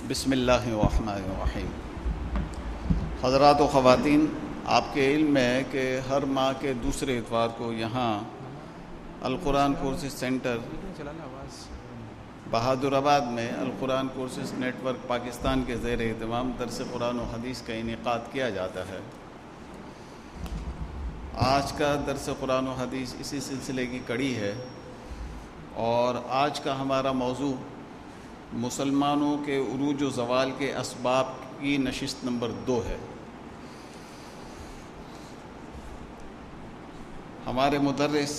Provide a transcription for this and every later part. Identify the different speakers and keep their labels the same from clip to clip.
Speaker 1: بسم اللہ الرحمن الرحیم۔ حضرات و خواتین، آپ کے علم میں ہے کہ ہر ماہ کے دوسرے اتوار کو یہاں القرآن کورسز سینٹر بہادر آباد میں القرآن کورسز نیٹ ورک پاکستان کے زیر اہتمام درس قرآن و حدیث کا انعقاد کیا جاتا ہے۔ آج کا درس قرآن و حدیث اسی سلسلے کی کڑی ہے، اور آج کا ہمارا موضوع مسلمانوں کے عروج و زوال کے اسباب کی نشست نمبر 2 ہے۔ ہمارے مدرس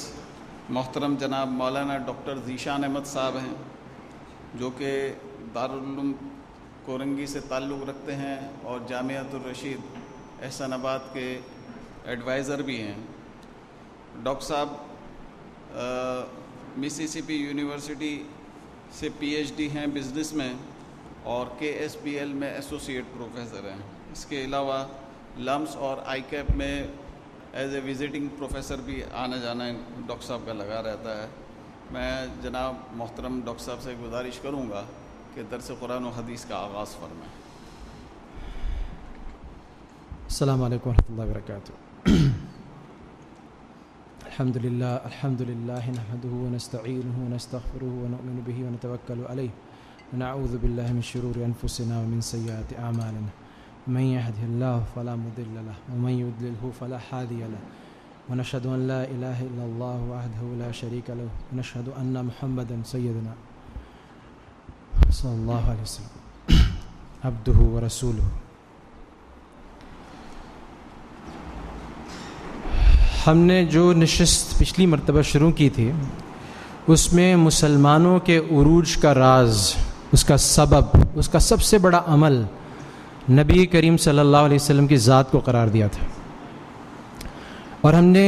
Speaker 1: محترم جناب مولانا ڈاکٹر ذیشان احمد صاحب ہیں، جو کہ دارالعلوم کورنگی سے تعلق رکھتے ہیں اور جامعۃ الرشید احسان آباد کے ایڈوائزر بھی ہیں۔ ڈاکٹر صاحب مسیسپی یونیورسٹی سے پی ایچ ڈی ہیں بزنس میں، اور کے ایس بی ایل میں ایسوسیٹ پروفیسر ہیں۔ اس کے علاوہ لمس اور آئی کیپ میں ایز اے وزٹنگ پروفیسر بھی آنا جانا ڈاکٹر صاحب کا لگا رہتا ہے۔ میں جناب محترم ڈاکٹر صاحب سے گزارش کروں گا کہ درس قرآن و حدیث کا آغاز فرمائیں۔
Speaker 2: السلام علیکم ورحمۃ اللہ وبرکاتہ۔ الحمد للہ نحمده ونستعینه ونستغفره ونؤمن به ونتوکل علیہ ونعوذ باللہ من شرور انفسنا ومن سیئات اعمالنا من يهده الله فلا مضل له ومن يضلل فلا هادي له ونشهد ان لا اله الا الله وحده لا شريك له ونشهد ان محمدا سيدنا صلی اللہ علیہ وسلم عبده ورسوله۔ ہم نے جو نشست پچھلی مرتبہ شروع کی تھی، اس میں مسلمانوں کے عروج کا راز، اس کا سبب، اس کا سب سے بڑا عمل نبی کریم صلی اللہ علیہ وسلم کی ذات کو قرار دیا تھا، اور ہم نے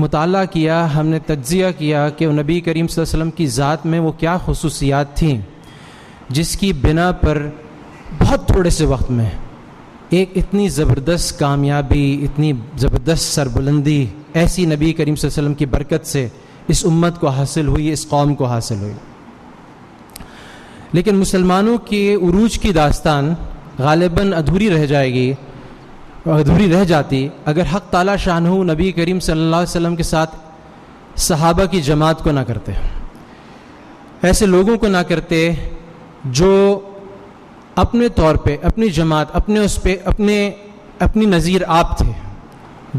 Speaker 2: مطالعہ کیا، ہم نے تجزیہ کیا کہ وہ نبی کریم صلی اللہ علیہ وسلم کی ذات میں وہ کیا خصوصیات تھیں جس کی بنا پر بہت تھوڑے سے وقت میں ایک اتنی زبردست کامیابی، اتنی زبردست سربلندی ایسی نبی کریم صلی اللہ علیہ وسلم کی برکت سے اس امت کو حاصل ہوئی، اس قوم کو حاصل ہوئی۔ لیکن مسلمانوں کے عروج کی داستان غالباً ادھوری رہ جائے گی، ادھوری رہ جاتی اگر حق تعالی شانہ نبی کریم صلی اللہ علیہ وسلم کے ساتھ صحابہ کی جماعت کو نہ کرتے، ایسے لوگوں کو نہ کرتے جو اپنے طور پہ اپنی جماعت اپنی نظیر آپ تھے،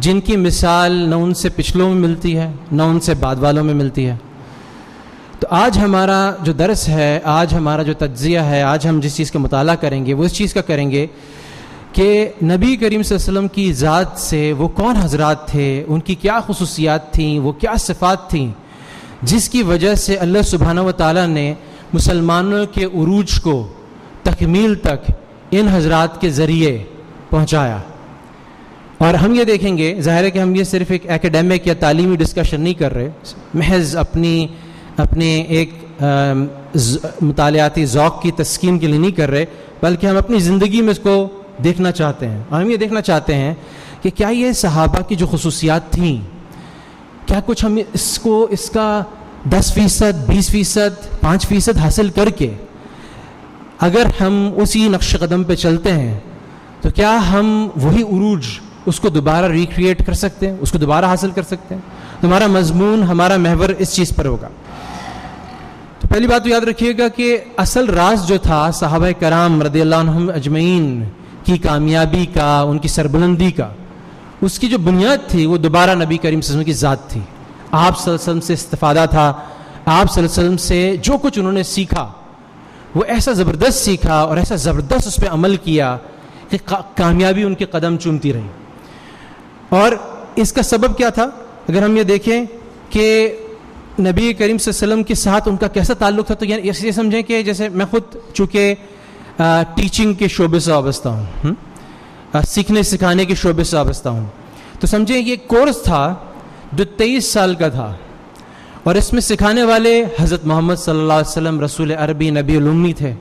Speaker 2: جن کی مثال نہ ان سے پچھلوں میں ملتی ہے نہ ان سے بعد والوں میں ملتی ہے۔ تو آج ہمارا جو درس ہے، آج ہمارا جو تجزیہ ہے، آج ہم جس چیز کا مطالعہ کریں گے وہ اس چیز کا کریں گے کہ نبی کریم صلی اللہ علیہ وسلم کی ذات سے وہ کون حضرات تھے، ان کی کیا خصوصیات تھیں، وہ کیا صفات تھیں جس کی وجہ سے اللہ سبحانہ و تعالیٰ نے مسلمانوں کے عروج کو تکمیل تک ان حضرات کے ذریعے پہنچایا۔ اور ہم یہ دیکھیں گے، ظاہر ہے کہ ہم یہ صرف ایک ایکیڈیمک یا تعلیمی ڈسکشن نہیں کر رہے، محض اپنے ایک مطالعاتی ذوق کی تسکین کے لیے نہیں کر رہے، بلکہ ہم اپنی زندگی میں اس کو دیکھنا چاہتے ہیں، اور ہم یہ دیکھنا چاہتے ہیں کہ کیا یہ صحابہ کی جو خصوصیات تھیں، کیا کچھ ہم اس کا 10%، 20%، 5% حاصل کر کے اگر ہم اسی نقش قدم پہ چلتے ہیں تو کیا ہم وہی عروج اس کو دوبارہ ریکریٹ کر سکتے ہیں، اس کو دوبارہ حاصل کر سکتے ہیں؟ ہمارا مضمون، ہمارا محور اس چیز پر ہوگا۔ تو پہلی بات تو یاد رکھیے گا کہ اصل راز جو تھا صحابہ کرام رضی اللہ عنہم اجمعین کی کامیابی کا، ان کی سربلندی کا، اس کی جو بنیاد تھی وہ دوبارہ نبی کریم صلی اللہ علیہ وسلم کی ذات تھی۔ آپ صلی اللہ علیہ وسلم سے استفادہ تھا، آپ صلی اللہ علیہ وسلم سے جو کچھ انہوں نے سیکھا وہ ایسا زبردست سیکھا اور ایسا زبردست اس پہ عمل کیا کہ کامیابی ان کے قدم چومتی رہی۔ اور اس کا سبب کیا تھا؟ اگر ہم یہ دیکھیں کہ نبی کریم صلی اللہ علیہ وسلم کے ساتھ ان کا کیسا تعلق تھا، تو یہ سمجھیں کہ جیسے میں خود چونکہ ٹیچنگ کے شعبے سے وابستہ ہوں، سیکھنے سکھانے کے شعبے سے وابستہ ہوں، تو سمجھیں یہ کورس تھا جو 23 سال کا تھا، اور اس میں سکھانے والے حضرت محمد صلی اللہ علیہ وسلم رسول عربی نبی الامی تھے،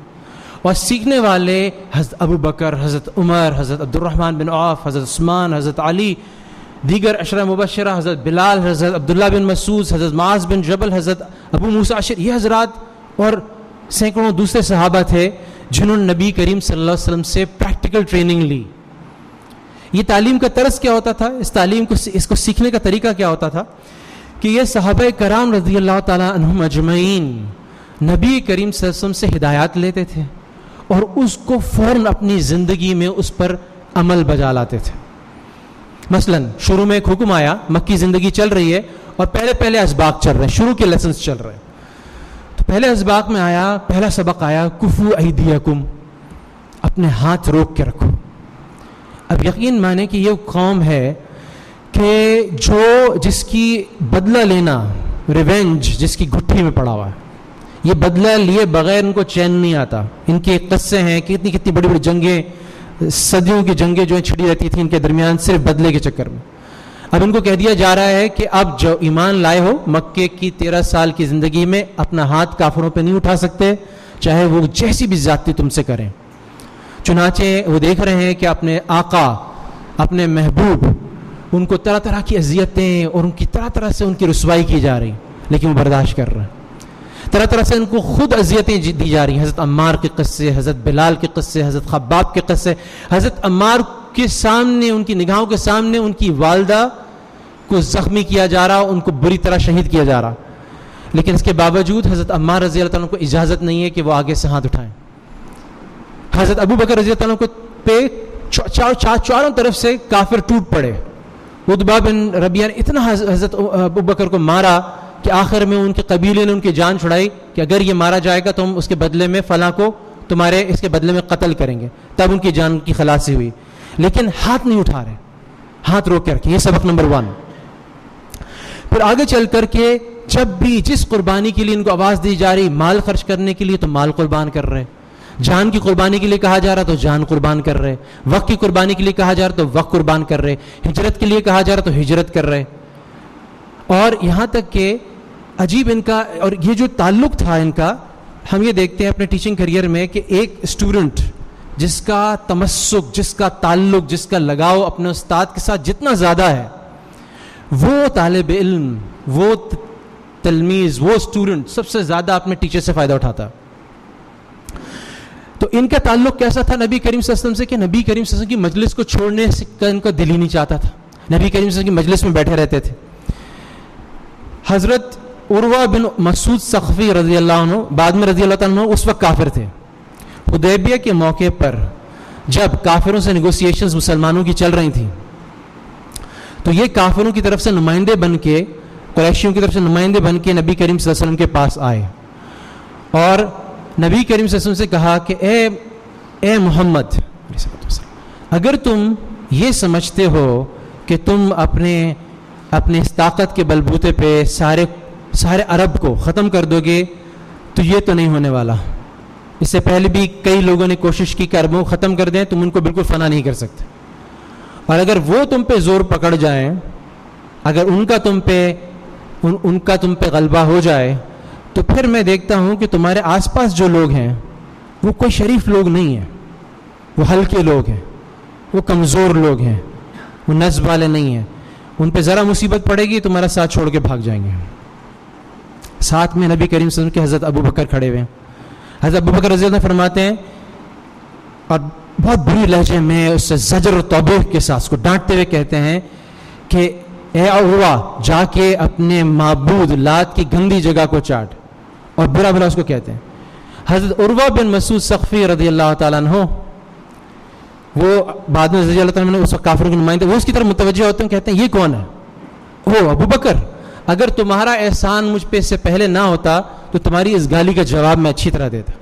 Speaker 2: اور سیکھنے والے حضرت ابو بکر، حضرت عمر، حضرت عبد الرحمن بن عوف، حضرت عثمان، حضرت علی، دیگر عشرہ مبشرہ، حضرت بلال، حضرت عبداللہ بن مسعود، حضرت معاذ بن جبل، حضرت ابو موسیٰ اشعری، یہ حضرات اور سینکڑوں دوسرے صحابہ تھے جنہوں نے نبی کریم صلی اللہ علیہ وسلم سے پریکٹیکل ٹریننگ لی. یہ تعلیم کا طرز کیا ہوتا تھا, اس کو سیکھنے کا طریقہ کیا ہوتا تھا کہ یہ صحابہ کرام رضی اللہ تعالیٰ عنہم اجمعین نبی کریم صلی اللہ علیہ وسلم سے ہدایات لیتے تھے اور اس کو فوراً اپنی زندگی میں اس پر عمل بجا لاتے تھے. مثلا شروع میں ایک حکم آیا, مکی زندگی چل رہی ہے اور پہلے اسباق چل رہے ہیں, شروع کے لیسنز چل رہے ہیں. تو پہلے اسباق میں آیا, پہلا سبق آیا کفو ایدیکم, اپنے ہاتھ روک کے رکھو. اب یقین مانے کہ یہ قوم ہے کہ جس کی بدلہ لینا, ریونج جس کی گھٹی میں پڑا ہوا ہے, یہ بدلہ لیے بغیر ان کو چین نہیں آتا. ان کے قصے ہیں کہ کتنی بڑی بڑی جنگیں, صدیوں کی جنگیں جو چھڑی رہتی تھیں ان کے درمیان صرف بدلے کے چکر میں. اب ان کو کہہ دیا جا رہا ہے کہ اب جو ایمان لائے ہو مکے کی 13 سال کی زندگی میں اپنا ہاتھ کافروں پہ نہیں اٹھا سکتے, چاہے وہ جیسی بھی زیادتی تم سے کریں. چنانچہ وہ دیکھ رہے ہیں کہ اپنے آقا, اپنے محبوب, ان کو طرح طرح کی اذیتیں اور ان کی طرح سے ان کی رسوائی کی جا رہی, لیکن وہ برداشت کر رہے ہیں. طرح طرح سے ان کو خود اذیتیں دی جا رہی ہیں. حضرت عمار کے قصے, حضرت بلال کے قصے, حضرت خباب کے قصے. حضرت عمار کے سامنے, ان کی نگاہوں کے سامنے ان کی والدہ کو زخمی کیا جا رہا, ان کو بری طرح شہید کیا جا رہا, لیکن اس کے باوجود حضرت عمار رضی اللہ عنہ کو اجازت نہیں ہے کہ وہ آگے سے ہاتھ اٹھائیں. حضرت ابو بکر رضی اللہ عنہ کو پہ چاروں طرف سے کافر ٹوٹ پڑے. عتبہ بن ربیعہ نے اتنا حضرت ابو بکر کو مارا کہ آخر میں ان کے قبیلے نے ان کی جان چھڑائی کہ اگر یہ مارا جائے گا تو ہم اس کے بدلے میں فلاں کو تمہارے اس کے بدلے میں قتل کریں گے. تب ان کی جان کی خلاصی ہوئی, لیکن ہاتھ نہیں اٹھا رہے, ہاتھ روک کے رکھے. یہ سبق نمبر 1. پھر آگے چل کر کے جب بھی جس قربانی کے لیے ان کو آواز دی جا رہی, مال خرچ کرنے کے لیے تو مال قربان کر رہے, جان کی قربانی کے لیے کہا جا رہا تو جان قربان کر رہے, وقت کی قربانی کے لیے کہا جا رہا تو وقت قربان کر رہے, ہجرت کے لیے کہا جا رہا تو ہجرت کر رہے. اور یہاں تک کہ عجیب ان کا, اور یہ جو تعلق تھا ان کا, ہم یہ دیکھتے ہیں اپنے ٹیچنگ کیریئر میں کہ ایک اسٹوڈنٹ جس کا تمسک, جس کا تعلق, جس کا لگاؤ اپنے استاد کے ساتھ جتنا زیادہ ہے, وہ طالب علم, وہ تلمیذ, وہ اسٹوڈنٹ سب سے زیادہ اپنے ٹیچر سے فائدہ اٹھاتا. تو ان کا تعلق کیسا تھا نبی کریم صلی اللہ علیہ وسلم سے کہ نبی کریم صلی اللہ علیہ وسلم کی مجلس کو چھوڑنے کا ان کا دل ہی نہیں چاہتا تھا. نبی کریم صلی اللہ علیہ وسلم کی مجلس میں بیٹھے رہتے تھے. حضرت عروہ بن مسعود ثقفی رضی اللہ عنہ, بعد میں رضی اللہ عنہ, اس وقت کافر تھے. حدیبیہ کے موقع پر جب کافروں سے نیگوسیشنز مسلمانوں کی چل رہی تھیں تو یہ کافروں کی طرف سے نمائندے بن کے, قریشیوں کی طرف سے نمائندے بن کے نبی کریم صلی اللہ علیہ وسلم کے پاس آئے اور نبی کریم صلی اللہ علیہ وسلم سے کہا کہ اے محمد, اگر تم یہ سمجھتے ہو کہ تم اپنے اس طاقت کے بلبوتے پہ سارے عرب کو ختم کر دو گے تو یہ تو نہیں ہونے والا. اس سے پہلے بھی کئی لوگوں نے کوشش کی کہ عربوں کو ختم کر دیں, تم ان کو بالکل فنا نہیں کر سکتے. اور اگر وہ تم پہ زور پکڑ جائیں, اگر ان کا تم پہ غلبہ ہو جائے تو پھر میں دیکھتا ہوں کہ تمہارے آس پاس جو لوگ ہیں وہ کوئی شریف لوگ نہیں ہیں, وہ ہلکے لوگ ہیں, وہ کمزور لوگ ہیں, وہ نظم والے نہیں ہیں. ان پہ ذرا مصیبت پڑے گی تمہارا ساتھ چھوڑ کے بھاگ جائیں گے. ساتھ میں نبی کریم صلی اللہ علیہ وسلم کے حضرت ابو بکر کھڑے ہوئے ہیں. حضرت ابو بکر رضی اللہ عنہ فرماتے ہیں اور بہت بری لہجے میں اس سے زجر و توبیخ کے ساتھ اس کو ڈانٹتے ہوئے کہتے ہیں کہ اے عروہ, جا کے اپنے معبود لات کی گندی جگہ کو چاٹ, اور برا بھلا اس کو کہتے ہیں. حضرت عروہ بن مسعود ثقفی رضی اللہ تعالیٰ عنہ, وہ بعد میں رضی اللہ تعالیٰ عنہ اس وقت کافروں کے نمائندے, وہ اس کی طرف متوجہ ہوتے ہیں, کہتے ہیں یہ کون ہے؟ او ابو بکر, اگر تمہارا احسان مجھ پہ اس سے پہلے نہ ہوتا تو تمہاری اس گالی کا جواب میں اچھی طرح دیتا.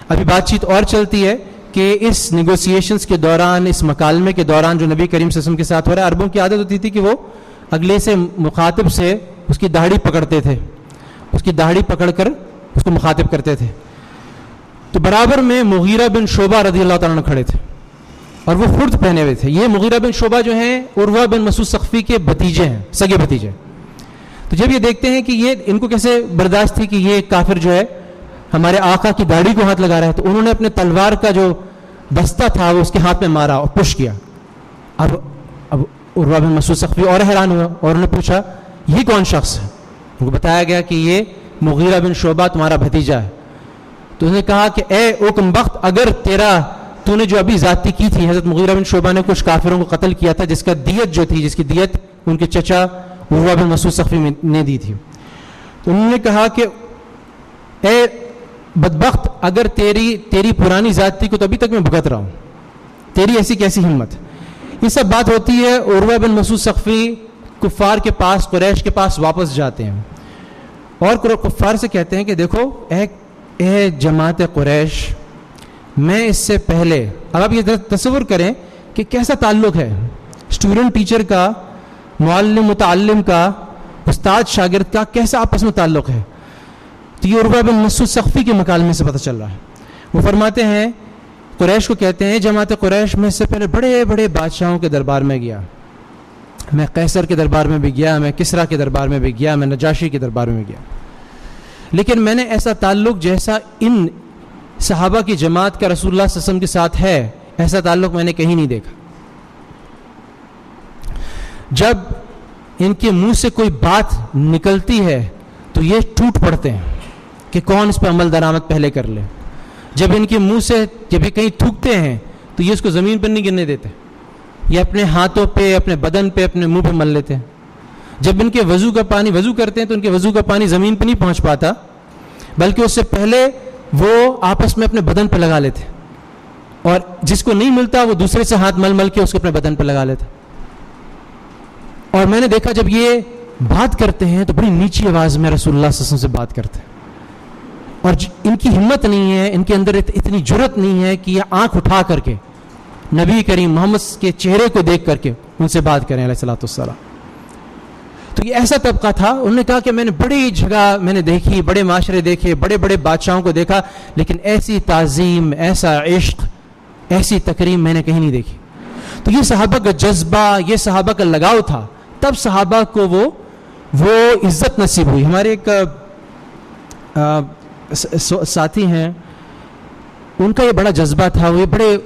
Speaker 2: ابھی بات چیت اور چلتی ہے کہ اس نیگوسیشنز کے دوران, اس مکالمے کے دوران جو نبی کریم صلی اللہ علیہ وسلم کے ساتھ ہو رہا ہے, عربوں کی عادت ہوتی تھی کہ وہ اگلے سے مخاطب سے اس کی داڑھی پکڑتے تھے, اس کی داڑھی پکڑ کر اس کو مخاطب کرتے تھے. تو برابر میں مغیرہ بن شعبہ رضی اللہ تعالیٰ عنہ کھڑے تھے اور وہ خرد پہنے ہوئے تھے. یہ مغیرہ بن شعبہ جو ہیں عروہ بن مسعود ثقفی کے بھتیجے ہیں, سگے بھتیجے. تو جب یہ دیکھتے ہیں کہ یہ ان کو کیسے برداشت تھی کہ یہ کافر جو ہے ہمارے آقا کی داڑھی کو ہاتھ لگا رہا ہے, تو انہوں نے اپنے تلوار کا جو دستہ تھا وہ اس کے ہاتھ میں مارا اور پش کیا. اب عروہ بن مسعود ثقفی اور حیران ہوا اور انہوں نے پوچھا یہ کون شخص ہے؟ ان کو بتایا گیا کہ یہ مغیرہ بن شعبہ تمہارا بھتیجا ہے. تو اس نے کہا کہ اے اوکم بخت، اگر تو نے جو ابھی زیادتی کی تھی، حضرت مغیرہ بن شعبہ نے کچھ کافروں کو قتل کیا تھا جس کا دیت جو تھی، جس کی دیت ان کے چچا عروہ بن مسعود ثقفی نے دی تھی، تو انہوں نے کہا کہ اے بدبخت، اگر تیری پرانی زیادتی کو تو ابھی تک میں بھگت رہا ہوں، تیری ایسی کیسی ہمت. یہ سب بات ہوتی ہے. عروہ بن مسعود ثقفی کفار کے پاس، قریش کے پاس واپس جاتے ہیں اور کفار سے کہتے ہیں کہ دیکھو اے جماعت قریش، میں اس سے پہلے، اب آپ یہ تصور کریں کہ کیسا تعلق ہے اسٹوڈنٹ ٹیچر کا، معلم متعلم کا، استاد شاگرد کا، کیسا آپس میں تعلق ہے. تو یہ عروہ بن مسعود ثقفی کے مکالمے سے پتہ چل رہا ہے. وہ فرماتے ہیں، قریش کو کہتے ہیں جماعت قریش، میں اس سے پہلے بڑے بڑے بادشاہوں کے دربار میں گیا، میں قیصر کے دربار میں بھی گیا، میں کسریٰ کے دربار میں بھی گیا، میں نجاشی کے دربار میں گیا، لیکن میں نے ایسا تعلق جیسا ان صحابہ کی جماعت کا رسول اللہ صلی اللہ علیہ وسلم کے ساتھ ہے، ایسا تعلق میں نے کہیں نہیں دیکھا. جب ان کے منہ سے کوئی بات نکلتی ہے تو یہ ٹوٹ پڑتے ہیں کہ کون اس پہ عمل درآمد پہلے کر لے. جب ان کے منہ سے جب یہ کہیں تھوکتے ہیں تو یہ اس کو زمین پر نہیں گرنے دیتے، یہ اپنے ہاتھوں پہ، اپنے بدن پہ، اپنے منہ پہ مل لیتے ہیں. جب ان کے وضو کا پانی وضو کرتے ہیں تو ان کے وضو کا پانی زمین پہ نہیں پہنچ پاتا، بلکہ اس سے پہلے وہ آپس میں اپنے بدن پہ لگا لیتے، اور جس کو نہیں ملتا وہ دوسرے سے ہاتھ مل مل کے اس کو اپنے بدن پہ لگا لیتا. اور میں نے دیکھا جب یہ بات کرتے ہیں تو بڑی نیچی آواز میں رسول اللہ صلی اللہ علیہ وسلم سے بات کرتے ہیں، اور ان کی ہمت نہیں ہے، ان کے اندر اتنی جرأت نہیں ہے کہ یہ آنکھ اٹھا کر کے نبی کریم محمد کے چہرے کو دیکھ کر کے ان سے بات کریں علیہ الصلوۃ والسلام. تو یہ ایسا طبقہ تھا. انہوں نے کہا کہ میں نے بڑی جگہ میں نے دیکھی، بڑے معاشرے دیکھے، بڑے بڑے بادشاہوں کو دیکھا، لیکن ایسی تعظیم، ایسا عشق، ایسی تکریم میں نے کہیں نہیں دیکھی. تو یہ صحابہ کا جذبہ، یہ صحابہ کا لگاؤ تھا، تب صحابہ کو وہ عزت نصیب ہوئی. ہمارے ایک ساتھی ہیں، ان کا یہ بڑا جذبہ تھا. وہ یہ بڑے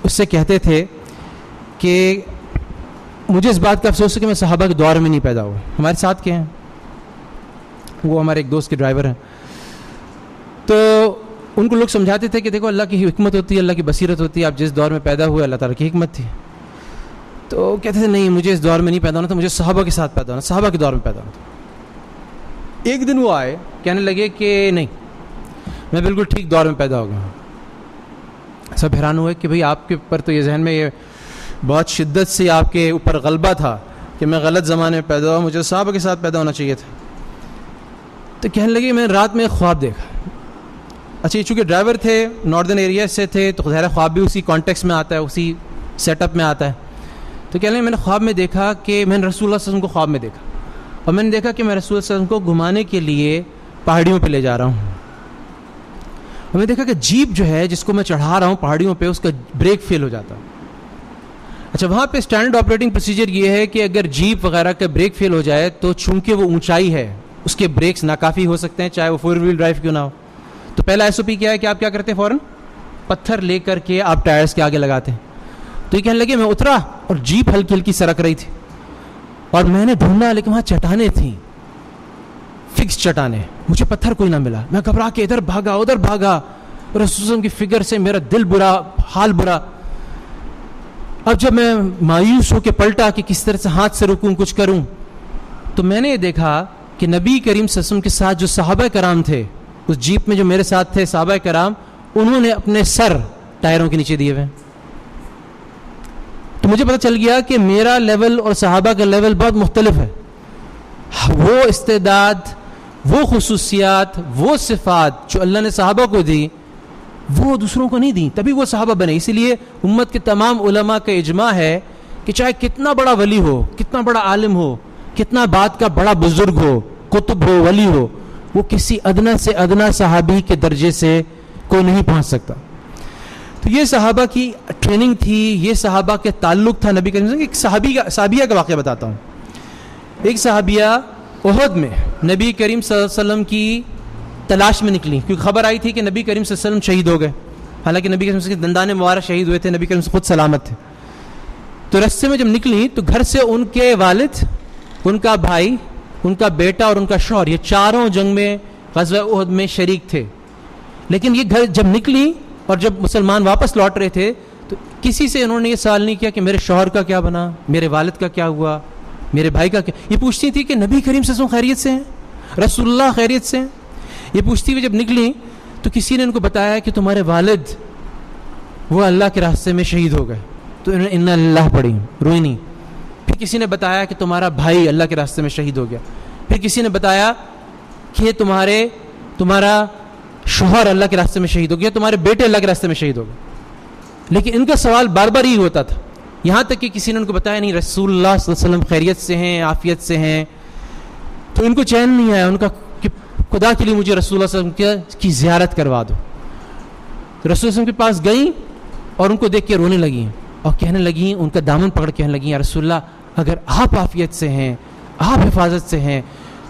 Speaker 2: اس سے کہتے تھے کہ مجھے اس بات کا افسوس ہے کہ میں صحابہ کے دور میں نہیں پیدا ہوا. ہمارے ساتھ کے ہیں، وہ ہمارے ایک دوست کے ڈرائیور ہیں. تو ان کو لوگ سمجھاتے تھے کہ دیکھو اللہ کی حکمت ہوتی ہے، اللہ کی بصیرت ہوتی ہے، آپ جس دور میں پیدا ہوئے اللہ تعالیٰ کی حکمت تھی. تو کہتے تھے نہیں، مجھے اس دور میں نہیں پیدا ہونا تھا، مجھے صحابہ کے ساتھ پیدا ہونا، صحابہ کے دور میں پیدا ہونا تھا. ایک دن وہ آئے، کہنے لگے کہ نہیں، میں بالکل ٹھیک دور میں پیدا ہو گیا ہوں. سب حیران ہوئے کہ بھئی آپ کے اوپر تو یہ ذہن میں یہ بہت شدت سے آپ کے اوپر غلبہ تھا کہ میں غلط زمانے میں پیدا ہوا، مجھے صحابہ کے ساتھ پیدا ہونا چاہیے تھا. تو کہنے لگے میں نے رات میں خواب دیکھا. اچھا، یہ چونکہ ڈرائیور تھے، ناردرن ایریا سے تھے، تو ظاہر خواب بھی اسی کانٹیکس میں آتا ہے، اسی سیٹ اپ میں آتا ہے. تو کہنے لگے میں نے خواب میں دیکھا کہ میں نے رسول اللہ صلی اللہ علیہ وسلم کو خواب میں دیکھا، اور میں نے دیکھا کہ میں رسول اللہ صلی اللہ علیہ وسلم کو گھمانے کے لیے پہاڑیوں پہ لے جا رہا ہوں. اور میں دیکھا کہ جیپ جو ہے جس کو میں چڑھا رہا ہوں پہاڑیوں پہ، اس کا بریک فیل ہو جاتا. اچھا، وہاں پہ اسٹینڈرڈ آپریٹنگ پروسیجر یہ ہے کہ اگر جیپ وغیرہ کا بریک فیل ہو جائے تو چونکہ وہ اونچائی ہے اس کے بریکس ناکافی ہو سکتے ہیں، چاہے وہ 4 ویل ڈرائیو کیوں نہ ہو. تو پہلا ایس او پی کیا ہے کہ آپ کیا کرتے ہیں، فوراً پتھر لے کر کے آپ ٹائرز کے آگے لگاتے ہیں. تو یہ کہنے لگے میں اترا اور جیپ ہلکی ہلکی سرک رہی تھی، اور میں نے ڈھونڈا لیکن وہاں چٹانیں تھیں، فکس چٹانیں، مجھے پتھر کوئی نہ ملا. میں گھبرا کے ادھر بھاگا ادھر بھاگا، رسول اللہ علیہ وسلم کی فکر سے میرا دل برا، حال برا. اب جب میں مایوس ہو کے پلٹا کہ کس طرح سے ہاتھ سے رکوں، کچھ کروں، تو میں نے یہ دیکھا کہ نبی کریم صلی اللہ علیہ وسلم کے ساتھ جو صحابہ کرام تھے اس جیپ میں، جو میرے ساتھ تھے صحابہ کرام، انہوں نے اپنے سر ٹائروں کے نیچے دیے ہوئے. تو مجھے پتہ چل گیا کہ میرا لیول اور صحابہ کا لیول بہت مختلف ہے. وہ استعداد، وہ خصوصیات، وہ صفات جو اللہ نے صحابہ کو دی وہ دوسروں کو نہیں دی، تبھی وہ صحابہ بنے. اسی لیے امت کے تمام علماء کا اجماع ہے کہ چاہے کتنا بڑا ولی ہو، کتنا بڑا عالم ہو، کتنا بات کا بڑا بزرگ ہو، قطب ہو، ولی ہو، وہ کسی ادنا سے ادنا صحابی کے درجے سے کوئی نہیں پہنچ سکتا. تو یہ صحابہ کی ٹریننگ تھی، یہ صحابہ کے تعلق تھا نبی کریم صلی اللہ علیہ وسلم. ایک صحابیہ کا واقعہ بتاتا ہوں. ایک صحابیہ احد میں نبی کریم صلی اللہ علیہ وسلم کی تلاش میں نکلی، کیونکہ خبر آئی تھی کہ نبی کریم صلی اللہ علیہ وسلم شہید ہو گئے. حالانکہ نبی کریم صلی اللہ علیہ وسلم کے دندان مبارک شہید ہوئے تھے، نبی کریم خود سلامت تھے. تو رستے میں جب نکلی تو گھر سے ان کے والد، ان کا بھائی، ان کا بیٹا اور ان کا شوہر، یہ چاروں جنگ میں غزوہ احد میں شریک تھے. لیکن یہ گھر جب نکلی اور جب مسلمان واپس لوٹ رہے تھے تو کسی سے انہوں نے یہ سوال نہیں کیا کہ میرے شوہر کا کیا بنا, میرے والد کا کیا ہوا, میرے بھائی کا کیا. یہ پوچھتی تھی کہ نبی کریم صلی اللہ علیہ وسلم خیریت سے ہیں, رسول اللہ خیریت سے ہیں. یہ پوچھتی ہوئی جب نکلی تو کسی نے ان کو بتایا کہ تمہارے والد وہ اللہ کے راستے میں شہید ہو گئے, تو انہوں نے انا اللہ پڑھی, روئی نہیں. پھر کسی نے بتایا کہ تمہارا بھائی اللہ کے راستے میں شہید ہو گیا. پھر کسی نے بتایا کہ تمہارا شوہر اللہ کے راستے میں شہید ہو گیا, تمہارے بیٹے اللہ کے راستے میں شہید ہو گئے. لیکن ان کا سوال بار بار ہی ہوتا تھا, یہاں تک کہ کسی نے ان کو بتایا نہیں رسول اللہ صلی اللہ علیہ وسلم خیریت سے ہیں, عافیت سے ہیں. تو ان کو چین نہیں آیا, ان کا کہ خدا کے لیے مجھے رسول اللہ صلی اللہ علیہ وسلم کی زیارت کروا دو. رسول اللہ صلی اللہ علیہ وسلم کے پاس گئیں اور ان کو دیکھ کے رونے لگیں اور کہنے لگیں, ان کا دامن پکڑ کے کہنے لگیں, یا رسول اللہ اگر آپ عافیت سے ہیں, آپ حفاظت سے ہیں,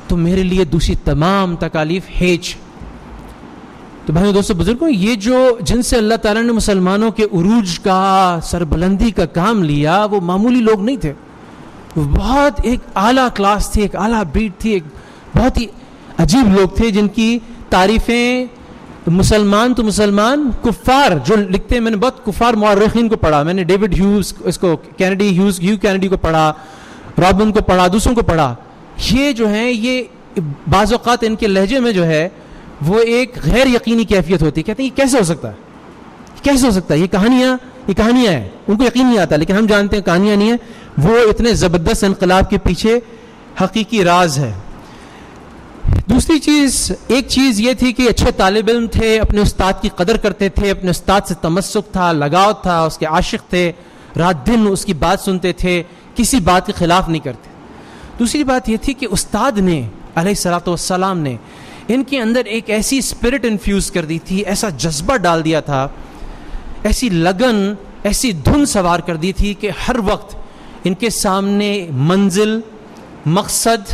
Speaker 2: تو میرے لیے دوسری تمام تکالیف ہیچ. تو بھائیو دوستو بزرگوں, یہ جو جن سے اللہ تعالیٰ نے مسلمانوں کے عروج کا, سربلندی کا کام لیا, وہ معمولی لوگ نہیں تھے. وہ بہت ایک اعلیٰ کلاس تھی, ایک اعلیٰ بیٹ تھی, ایک بہت ہی عجیب لوگ تھے جن کی تعریفیں مسلمان تو مسلمان, کفار جو لکھتے ہیں, میں نے بہت کفار مورخین کو پڑھا, میں نے ڈیوڈ ہیوز اس کو ہیو کینیڈی کو پڑھا, رابن کو پڑھا, دوسروں کو پڑھا. یہ جو ہیں یہ بعض اوقات ان کے لہجے میں جو ہے وہ ایک غیر یقینی کیفیت ہوتی ہے. کہتے ہیں یہ کیسے ہو سکتا ہے, کیسے ہو سکتا ہے, یہ کہانیاں ہیں. ان کو یقین نہیں آتا, لیکن ہم جانتے ہیں کہانیاں نہیں ہیں. وہ اتنے زبردست انقلاب کے پیچھے حقیقی راز ہے. دوسری چیز, ایک چیز یہ تھی کہ اچھے طالب علم تھے, اپنے استاد کی قدر کرتے تھے, اپنے استاد سے تمسک تھا, لگاؤ تھا, اس کے عاشق تھے, رات دن اس کی بات سنتے تھے, کسی بات کے خلاف نہیں کرتے. دوسری بات یہ تھی کہ استاد نے علیہ الصلوۃ والسلام نے ان کے اندر ایک ایسی اسپرٹ انفیوز کر دی تھی, ایسا جذبہ ڈال دیا تھا, ایسی لگن, ایسی دھن سوار کر دی تھی کہ ہر وقت ان کے سامنے منزل, مقصد,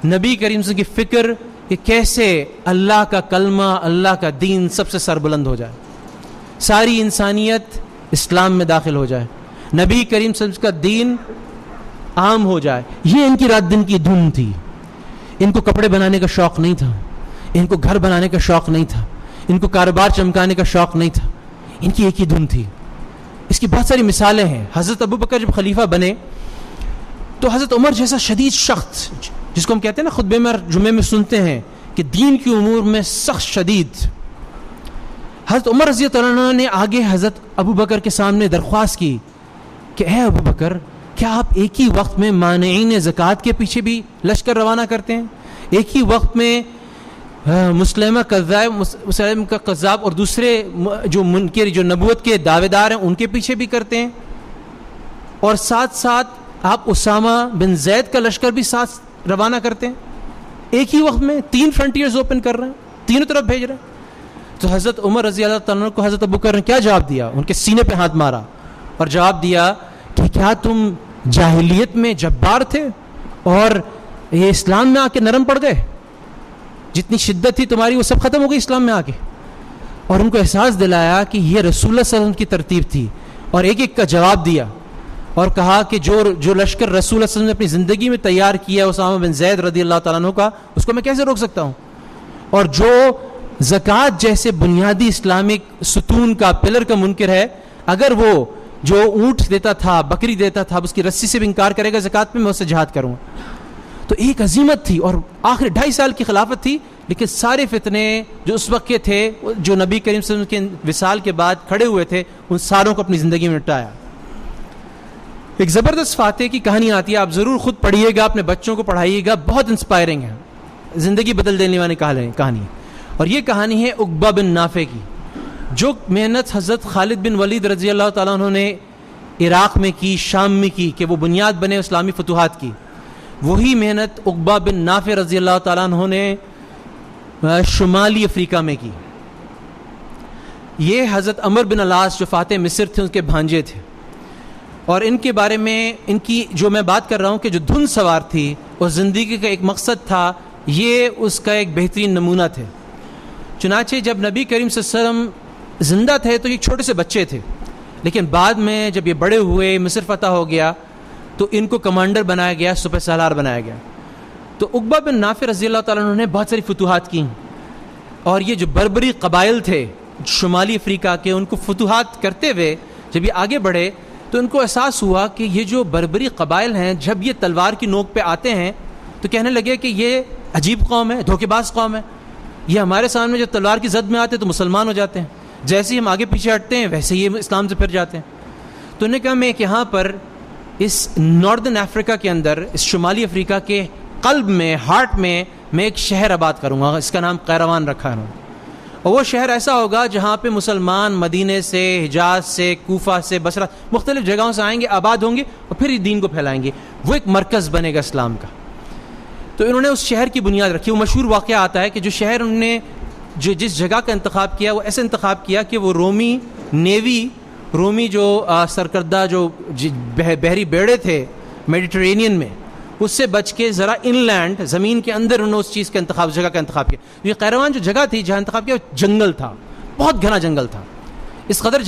Speaker 2: نبی کریم صلی اللہ علیہ وسلم کی فکر کہ کیسے اللہ کا کلمہ, اللہ کا دین سب سے سربلند ہو جائے, ساری انسانیت اسلام میں داخل ہو جائے, نبی کریم صلی اللہ علیہ وسلم کا دین عام ہو جائے. یہ ان کی رات دن کی دھن تھی. ان کو کپڑے بنانے کا شوق نہیں تھا, ان کو گھر بنانے کا شوق نہیں تھا, ان کو کاروبار چمکانے کا شوق نہیں تھا. ان کی ایک ہی دھن تھی. اس کی بہت ساری مثالیں ہیں. حضرت ابو بکر جب خلیفہ بنے تو حضرت عمر جیسا شدید شخص, جس کو ہم کہتے ہیں نا خطبے میں جمعے میں سنتے ہیں کہ دین کی امور میں سخت شدید, حضرت عمر رضی اللہ عنہ نے آگے حضرت ابو بکر کے سامنے درخواست کی کہ اے ابو بکر, کیا آپ ایک ہی وقت میں مانعین زکوٰۃ کے پیچھے بھی لشکر روانہ کرتے ہیں, ایک ہی وقت میں مسلمہ کا قذاب اور دوسرے جو منکر, جو نبوت کے دعوے دار ہیں, ان کے پیچھے بھی کرتے ہیں, اور ساتھ ساتھ آپ اسامہ بن زید کا لشکر بھی ساتھ روانہ کرتے ہیں, ایک ہی وقت میں 3 فرنٹیئرز اوپن کر رہے ہیں, تینوں طرف بھیج رہے ہیں. تو حضرت عمر رضی اللہ تعالیٰ کو حضرت ابو بکر نے کیا جواب دیا؟ ان کے سینے پہ ہاتھ مارا اور جواب دیا کہ کیا تم جاہلیت میں جبار تھے اور یہ اسلام میں آ کے نرم پڑ گئے؟ جتنی شدت تھی تمہاری وہ سب ختم ہو گئی اسلام میں آ کے. اور ان کو احساس دلایا کہ یہ رسول اللہ صلی اللہ علیہ وسلم کی ترتیب تھی, اور ایک ایک کا جواب دیا اور کہا کہ جو لشکر رسول اللہ صلی اللہ علیہ وسلم نے اپنی زندگی میں تیار کیا اسامہ بن زید رضی اللہ تعالیٰ عنہ کا, اس کو میں کیسے روک سکتا ہوں؟ اور جو زکوٰۃ جیسے بنیادی اسلامک ستون کا, پلر کا منکر ہے, اگر وہ جو اونٹ دیتا تھا, بکری دیتا تھا, اس کی رسی سے بھی انکار کرے گا زکوٰۃ میں اس سے جہاد کروں. تو ایک عظیمت تھی, اور آخر 2.5 سال کی خلافت تھی, لیکن سارے فتنے جو اس وقت کے تھے, جو نبی کریم صلی اللہ علیہ وسلم کے وصال کے بعد کھڑے ہوئے تھے, ان ساروں کو اپنی زندگی میں نپٹایا. ایک زبردست فاتح کی کہانی آتی ہے, آپ ضرور خود پڑھیے گا, اپنے بچوں کو پڑھائیے گا, بہت انسپائرنگ ہے, زندگی بدل دینے والی کہانی. اور یہ کہانی ہے عقبہ بن نافع کی, جو محنت حضرت خالد بن ولید رضی اللہ تعالیٰ عنہ نے عراق میں کی, شام میں کی, کہ وہ بنیاد بنے اسلامی فتوحات کی, وہی محنت عقبہ بن نافع رضی اللہ تعالیٰ عنہ نے شمالی افریقہ میں کی. یہ حضرت عمر بن العاص جو فاتح مصر تھے, ان کے بھانجے تھے, اور ان کے بارے میں ان کی جو میں بات کر رہا ہوں کہ جو دھن سوار تھی اور زندگی کا ایک مقصد تھا, یہ اس کا ایک بہترین نمونہ تھے. چنانچہ جب نبی کریم صلی اللہ علیہ وسلم زندہ تھے تو یہ چھوٹے سے بچے تھے, لیکن بعد میں جب یہ بڑے ہوئے, مصر فتح ہو گیا, تو ان کو کمانڈر بنایا گیا, سپہ سالار بنایا گیا. تو عقبہ بن نافع رضی اللہ تعالیٰ عنہ نے بہت ساری فتوحات کی, اور یہ جو بربری قبائل تھے شمالی افریقہ کے، ان کو فتوحات کرتے ہوئے جب یہ آگے بڑھے تو ان کو احساس ہوا کہ یہ جو بربری قبائل ہیں جب یہ تلوار کی نوک پہ آتے ہیں تو کہنے لگے کہ یہ عجیب قوم ہے، دھوکے باز قوم ہے، یہ ہمارے سامنے جب تلوار کی زد میں آتے ہیں تو مسلمان ہو جاتے ہیں، جیسے ہی ہم آگے پیچھے ہٹتے ہیں ویسے ہی یہ اسلام سے پھر جاتے ہیں۔ تو انہوں نے کہا میں یہاں پر اس ناردرن افریقہ کے اندر، اس شمالی افریقہ کے قلب میں، ہارٹ میں ایک شہر آباد کروں گا، اس کا نام قیروان رکھا ہے، اور وہ شہر ایسا ہوگا جہاں پہ مسلمان مدینے سے، حجاز سے، کوفہ سے، بصرہ، مختلف جگہوں سے آئیں گے، آباد ہوں گے اور پھر دین کو پھیلائیں گے، وہ ایک مرکز بنے گا اسلام کا۔ تو انہوں نے اس شہر کی بنیاد رکھی۔ وہ مشہور واقعہ آتا ہے کہ جو شہر انہوں نے جس جگہ کا انتخاب کیا وہ ایسے انتخاب کیا کہ وہ رومی نیوی، رومی جو سرکردہ جو بحری بیڑے تھے میڈیٹرینین میں، اس سے بچ کے ذرا ان لینڈ، زمین کے اندر انہوں نے اس چیز کا انتخاب، جگہ کا انتخاب کیا۔ یہ قیروان جو جگہ تھی جہاں انتخاب کیا، جنگل تھا، بہت گھنا جنگل تھا، اس قدر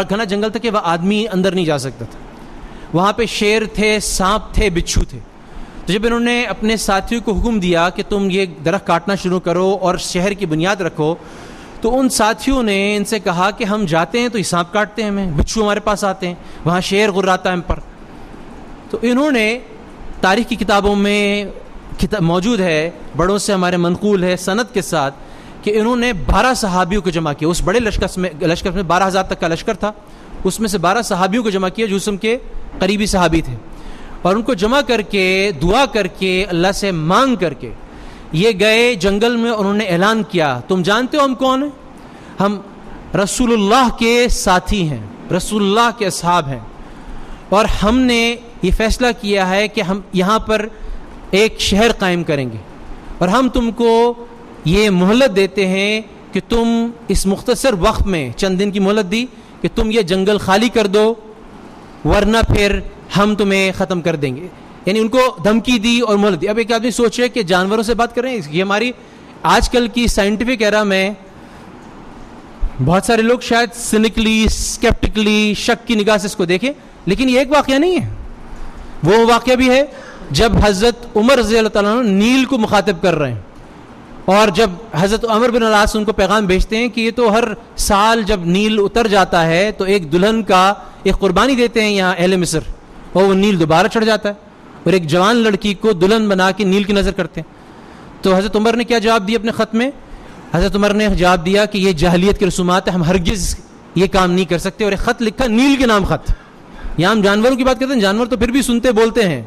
Speaker 2: گھنا جنگل تھا کہ وہ آدمی اندر نہیں جا سکتا تھا، وہاں پہ شیر تھے، سانپ تھے، بچھو تھے۔ تو جب انہوں نے اپنے ساتھیوں کو حکم دیا کہ تم یہ درخت کاٹنا شروع کرو اور شہر کی بنیاد رکھو، تو ان ساتھیوں نے ان سے کہا کہ ہم جاتے ہیں تو یہ سانپ کاٹتے ہیں ہمیں، بچھو ہمارے پاس آتے ہیں، وہاں شیر غراتا ہے ہم پر۔ تو انہوں نے تاریخ کی کتابوں میں موجود ہے، بڑوں سے ہمارے منقول ہے سند کے ساتھ، کہ انہوں نے 12 صحابیوں کو جمع کیا۔ اس بڑے لشکر میں 12,000 تک کا لشکر تھا، اس میں سے 12 صحابیوں کو جمع کیا جو اسم کے قریبی صحابی تھے، اور ان کو جمع کر کے دعا کر کے اللہ سے مانگ کر کے یہ گئے جنگل میں، انہوں نے اعلان کیا تم جانتے ہو ہم کون ہیں؟ ہم رسول اللہ کے ساتھی ہیں، رسول اللہ کے اصحاب ہیں، اور ہم نے یہ فیصلہ کیا ہے کہ ہم یہاں پر ایک شہر قائم کریں گے، اور ہم تم کو یہ مہلت دیتے ہیں کہ تم اس مختصر وقت میں، چند دن کی مہلت دی کہ تم یہ جنگل خالی کر دو ورنہ پھر ہم تمہیں ختم کر دیں گے، یعنی ان کو دھمکی دی اور مہلت دی۔ اب ایک آدمی سوچے کہ جانوروں سے بات کر رہے ہیں، یہ ہماری آج کل کی سائنٹیفک ایرا میں بہت سارے لوگ شاید سینکلی، اسکیپٹکلی، شک کی نگاہ سے اس کو دیکھیں، لیکن یہ ایک واقعہ نہیں ہے، وہ واقعہ بھی ہے جب حضرت عمر رضی اللہ تعالیٰ عنہ نیل کو مخاطب کر رہے ہیں، اور جب حضرت عمر بن العاص ان کو پیغام بھیجتے ہیں کہ یہ تو ہر سال جب نیل اتر جاتا ہے تو ایک دلہن کا ایک قربانی دیتے ہیں یہاں اہل مصر، اور وہ نیل دوبارہ چڑھ جاتا ہے، اور ایک جوان لڑکی کو دلہن بنا کے نیل کی نظر کرتے ہیں۔ تو حضرت عمر نے کیا جواب دیا اپنے خط میں؟ حضرت عمر نے جواب دیا کہ یہ جاہلیت کی رسومات ہے، ہم ہرگز یہ کام نہیں کر سکتے، اور ایک خط لکھا نیل کے نام خط۔ یہاں ہم جانوروں کی بات کرتے ہیں، جانور تو پھر بھی سنتے بولتے ہیں،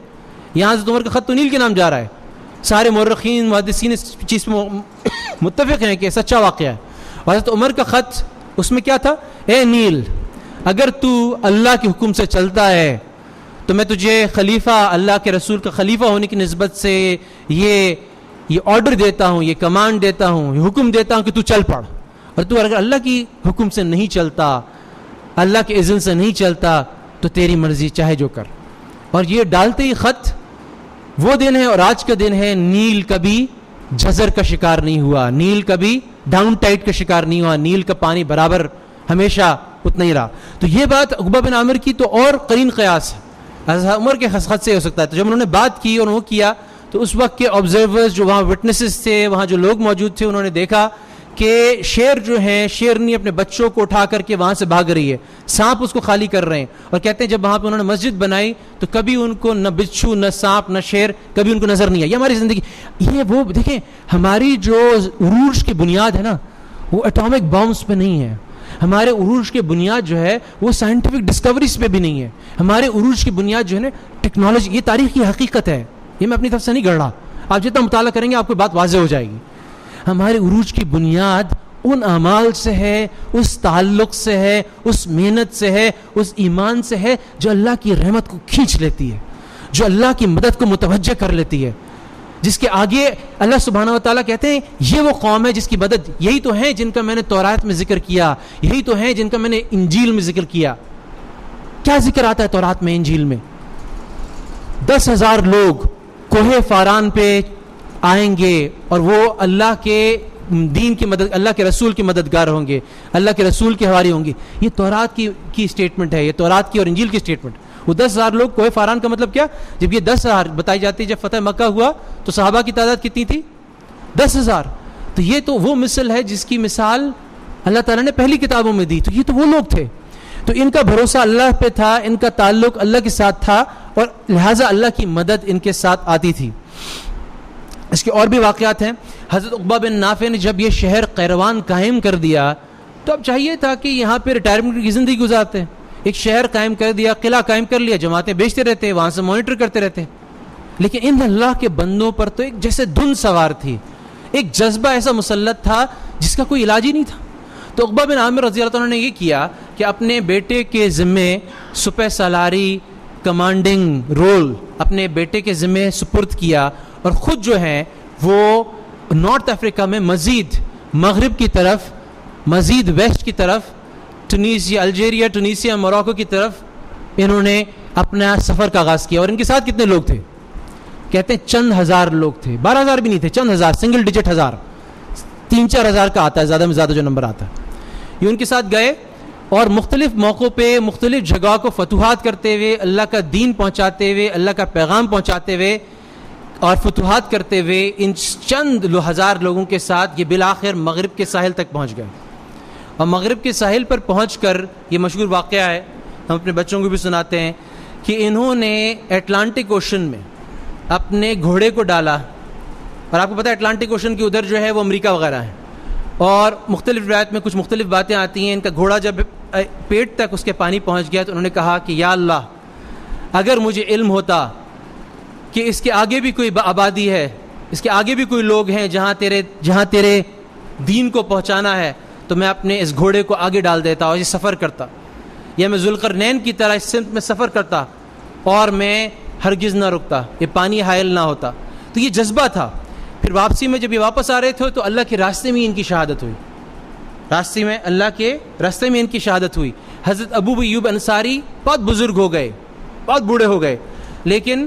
Speaker 2: یہاں حضرت عمر کا خط تو نیل کے نام جا رہا ہے۔ سارے مورخین محدثین اس چیز میں متفق ہیں کہ سچا واقعہ ہے۔ اور حضرت عمر کا خط اس میں کیا تھا؟ اے نیل، اگر تو اللہ کے حکم سے چلتا ہے تو میں تجھے خلیفہ، اللہ کے رسول کا خلیفہ ہونے کی نسبت سے یہ آرڈر دیتا ہوں، یہ کمانڈ دیتا ہوں، یہ حکم دیتا ہوں کہ تو چل پڑ، اور تو اگر اللہ کی حکم سے نہیں چلتا، اللہ کے اذن سے نہیں چلتا تو تیری مرضی، چاہے جو کر۔ اور یہ ڈالتے ہی خط وہ دن ہے اور آج کا دن ہے، نیل کبھی جزر کا شکار نہیں ہوا، نیل کبھی ڈاؤن ٹائٹ کا شکار نہیں ہوا، نیل کا پانی برابر ہمیشہ اتنا ہی رہا۔ تو یہ بات عقبہ بن عامر کی تو اور قرین قیاس ہے، حضرت عمر کے خط سے ہو سکتا ہے۔ تو جب انہوں نے بات کی اور وہ کیا تو اس وقت کے آبزرورز جو وہاں وٹنسز تھے، وہاں جو لوگ موجود تھے، انہوں نے دیکھا کہ شیر جو ہیں، شیرنی اپنے بچوں کو اٹھا کر کے وہاں سے بھاگ رہی ہے، سانپ اس کو خالی کر رہے ہیں، اور کہتے ہیں جب وہاں پہ انہوں نے مسجد بنائی تو کبھی ان کو نہ بچھو، نہ سانپ، نہ شیر کبھی ان کو نظر نہیں آئی۔ یہ ہماری زندگی، یہ وہ دیکھیں ہماری جو عروج کی بنیاد ہے نا، وہ ایٹامک بامز پہ نہیں ہے، ہمارے عروج کی بنیاد جو ہے وہ سائنٹیفک ڈسکوریز پہ بھی نہیں ہے، ہمارے عروج کی بنیاد جو ہے نا ٹیکنالوجی، یہ تاریخ کی حقیقت ہے، یہ میں اپنی طرف سے نہیں گڑھ رہا، آپ جتنا مطالعہ کریں گے آپ کو بات واضح ہو جائے گی۔ ہمارے عروج کی بنیاد ان اعمال سے ہے، اس تعلق سے ہے، اس محنت سے ہے، اس ایمان سے ہے جو اللہ کی رحمت کو کھینچ لیتی ہے، جو اللہ کی مدد کو متوجہ کر لیتی ہے، جس کے آگے اللہ سبحانہ و تعالیٰ کہتے ہیں یہ وہ قوم ہے جس کی مدد، یہی تو ہیں جن کا میں نے تورات میں ذکر کیا، یہی تو ہیں جن کا میں نے انجیل میں ذکر کیا۔ کیا ذکر آتا ہے تورات میں، انجیل میں؟ 10,000 لوگ کوہ فاران پہ آئیں گے اور وہ اللہ کے دین کی مدد، اللہ کے رسول کے مددگار ہوں گے، اللہ کے رسول کے حواری ہوں گے۔ یہ تورات کی اسٹیٹمنٹ ہے، یہ تورات کی اور انجیل کی اسٹیٹمنٹ۔ وہ 10,000 لوگ کوہ فاران کا مطلب کیا؟ جب یہ 10,000 بتائی جاتی ہے، جب فتح مکہ ہوا تو صحابہ کی تعداد کتنی تھی؟ 10,000۔ تو یہ تو وہ مثل ہے جس کی مثال اللہ تعالیٰ نے پہلی کتابوں میں دی. تو یہ تو وہ لوگ تھے, تو ان کا بھروسہ اللہ پہ تھا, ان کا تعلق اللہ کے ساتھ تھا, اور لہٰذا اللہ کی مدد ان کے ساتھ آتی تھی. اس کے اور بھی واقعات ہیں. حضرت عقبہ بن نافع نے جب یہ شہر قیروان قائم کر دیا تو اب چاہیے تھا کہ یہاں پہ ریٹائرمنٹ کی زندگی گزارتے. ایک شہر قائم کر دیا, قلعہ قائم کر لیا, جماعتیں بیچتے رہتے, وہاں سے مانیٹر کرتے رہتے. لیکن ان اللہ کے بندوں پر تو ایک جیسے دھن سوار تھی, ایک جذبہ ایسا مسلط تھا جس کا کوئی علاج ہی نہیں تھا. تو عقبہ بن عامر رضی اللہ عنہ نے یہ کیا کہ اپنے بیٹے کے ذمے سپہ سالاری کمانڈنگ رول اپنے بیٹے کے ذمے سپرد کیا, اور خود جو ہیں وہ نارتھ افریقہ میں مزید مغرب کی طرف, مزید ویسٹ کی طرف, ٹونیسیا, الجیریا, ٹونیسیا, موراکو کی طرف انہوں نے اپنا سفر کا آغاز کیا. اور ان کے ساتھ کتنے لوگ تھے؟ کہتے ہیں چند ہزار لوگ تھے, 12,000 بھی نہیں تھے, چند ہزار, سنگل ڈیجٹ ہزار, 3-4 ہزار کا آتا ہے زیادہ میں زیادہ جو نمبر آتا ہے. یہ ان کے ساتھ گئے اور مختلف موقعوں پہ مختلف جگہوں کو فتوحات کرتے ہوئے, اللہ کا دین پہنچاتے ہوئے, اللہ کا پیغام پہنچاتے ہوئے اور فتوحات کرتے ہوئے ان چند ہزار لوگوں کے ساتھ یہ بالآخر مغرب کے ساحل تک پہنچ گئے. اور مغرب کے ساحل پر پہنچ کر یہ مشہور واقعہ ہے, ہم اپنے بچوں کو بھی سناتے ہیں, کہ انہوں نے اٹلانٹک اوشن میں اپنے گھوڑے کو ڈالا. اور آپ کو پتہ ہے اٹلانٹک اوشن کے ادھر جو ہے وہ امریکہ وغیرہ ہے, اور مختلف روایت میں کچھ مختلف باتیں آتی ہیں. ان کا گھوڑا جب پیٹ تک اس کے پانی پہنچ گیا تو انہوں نے کہا کہ یا اللہ, اگر مجھے علم ہوتا کہ اس کے آگے بھی کوئی آبادی ہے, اس کے آگے بھی کوئی لوگ ہیں جہاں تیرے دین کو پہنچانا ہے, تو میں اپنے اس گھوڑے کو آگے ڈال دیتا اور یہ سفر کرتا, یا میں ذوالقرنین کی طرح اس سمت میں سفر کرتا اور میں ہرگز نہ رکتا, یہ پانی حائل نہ ہوتا. تو یہ جذبہ تھا. پھر واپسی میں جب یہ واپس آ رہے تھے تو اللہ کے راستے میں ان کی شہادت ہوئی, اللہ کے راستے میں ان کی شہادت ہوئی. حضرت ابو ایوب انصاری بہت بزرگ ہو گئے, بہت بوڑھے ہو گئے, لیکن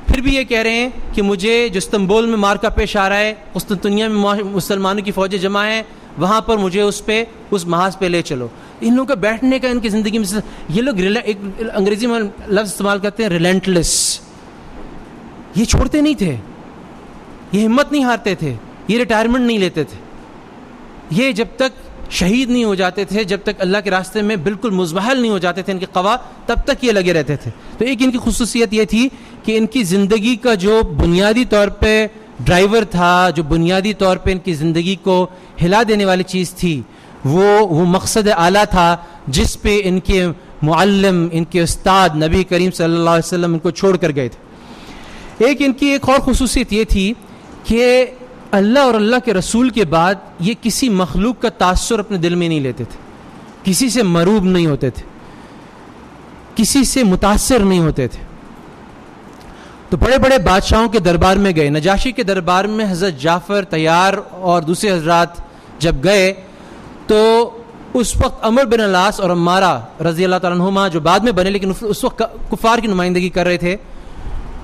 Speaker 2: پھر بھی یہ کہہ رہے ہیں کہ مجھے جو استنبول میں مارکا پیش آ رہا ہے, قسطنطنیہ میں مسلمانوں کی فوجیں جمع ہیں, وہاں پر مجھے اس محاذ پہ لے چلو. ان لوگوں کا بیٹھنے کا ان کی زندگی میں, یہ لوگ ایک انگریزی میں لفظ استعمال کرتے ہیں ریلنٹلیس, یہ چھوڑتے نہیں تھے, یہ ہمت نہیں ہارتے تھے, یہ ریٹائرمنٹ نہیں لیتے تھے, یہ جب تک شہید نہیں ہو جاتے تھے, جب تک اللہ کے راستے میں بالکل مزمحل نہیں ہو جاتے تھے ان کے قوا, تب تک یہ لگے رہتے تھے. تو ایک ان کی خصوصیت یہ تھی کہ ان کی زندگی کا جو بنیادی طور پہ ڈرائیور تھا, جو بنیادی طور پہ ان کی زندگی کو ہلا دینے والی چیز تھی, وہ مقصد اعلیٰ تھا جس پہ ان کے معلم, ان کے استاد نبی کریم صلی اللہ علیہ وسلم ان کو چھوڑ کر گئے تھے. ایک ان کی ایک اور خصوصیت یہ تھی کہ اللہ اور اللہ کے رسول کے بعد یہ کسی مخلوق کا تاثر اپنے دل میں نہیں لیتے تھے, کسی سے مروب نہیں ہوتے تھے, کسی سے متاثر نہیں ہوتے تھے. تو بڑے بڑے بادشاہوں کے دربار میں گئے. نجاشی کے دربار میں حضرت جعفر طیار اور دوسرے حضرات جب گئے تو اس وقت عمر بن العاص اور عمارہ رضی اللہ تعالیٰ عنہما, جو بعد میں بنے لیکن اس وقت کفار کی نمائندگی کر رہے تھے,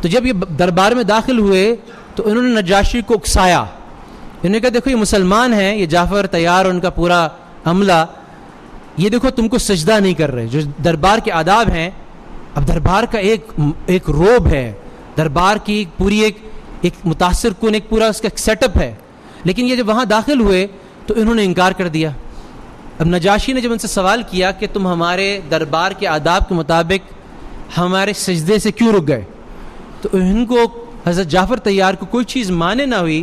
Speaker 2: تو جب یہ دربار میں داخل ہوئے تو انہوں نے نجاشی کو اکسایا. انہوں نے کہا دیکھو یہ مسلمان ہیں, یہ جعفر طیار اور ان کا پورا عملہ, یہ دیکھو تم کو سجدہ نہیں کر رہے, جو دربار کے آداب ہیں. اب دربار کا ایک روب ہے, دربار کی پوری ایک متاثر کن ایک پورا اس کا سیٹ اپ ہے, لیکن یہ جب وہاں داخل ہوئے تو انہوں نے انکار کر دیا. اب نجاشی نے جب ان سے سوال کیا کہ تم ہمارے دربار کے آداب کے مطابق ہمارے سجدے سے کیوں رک گئے, تو ان کو حضرت جعفر طیار کو کوئی چیز مانے نہ ہوئی,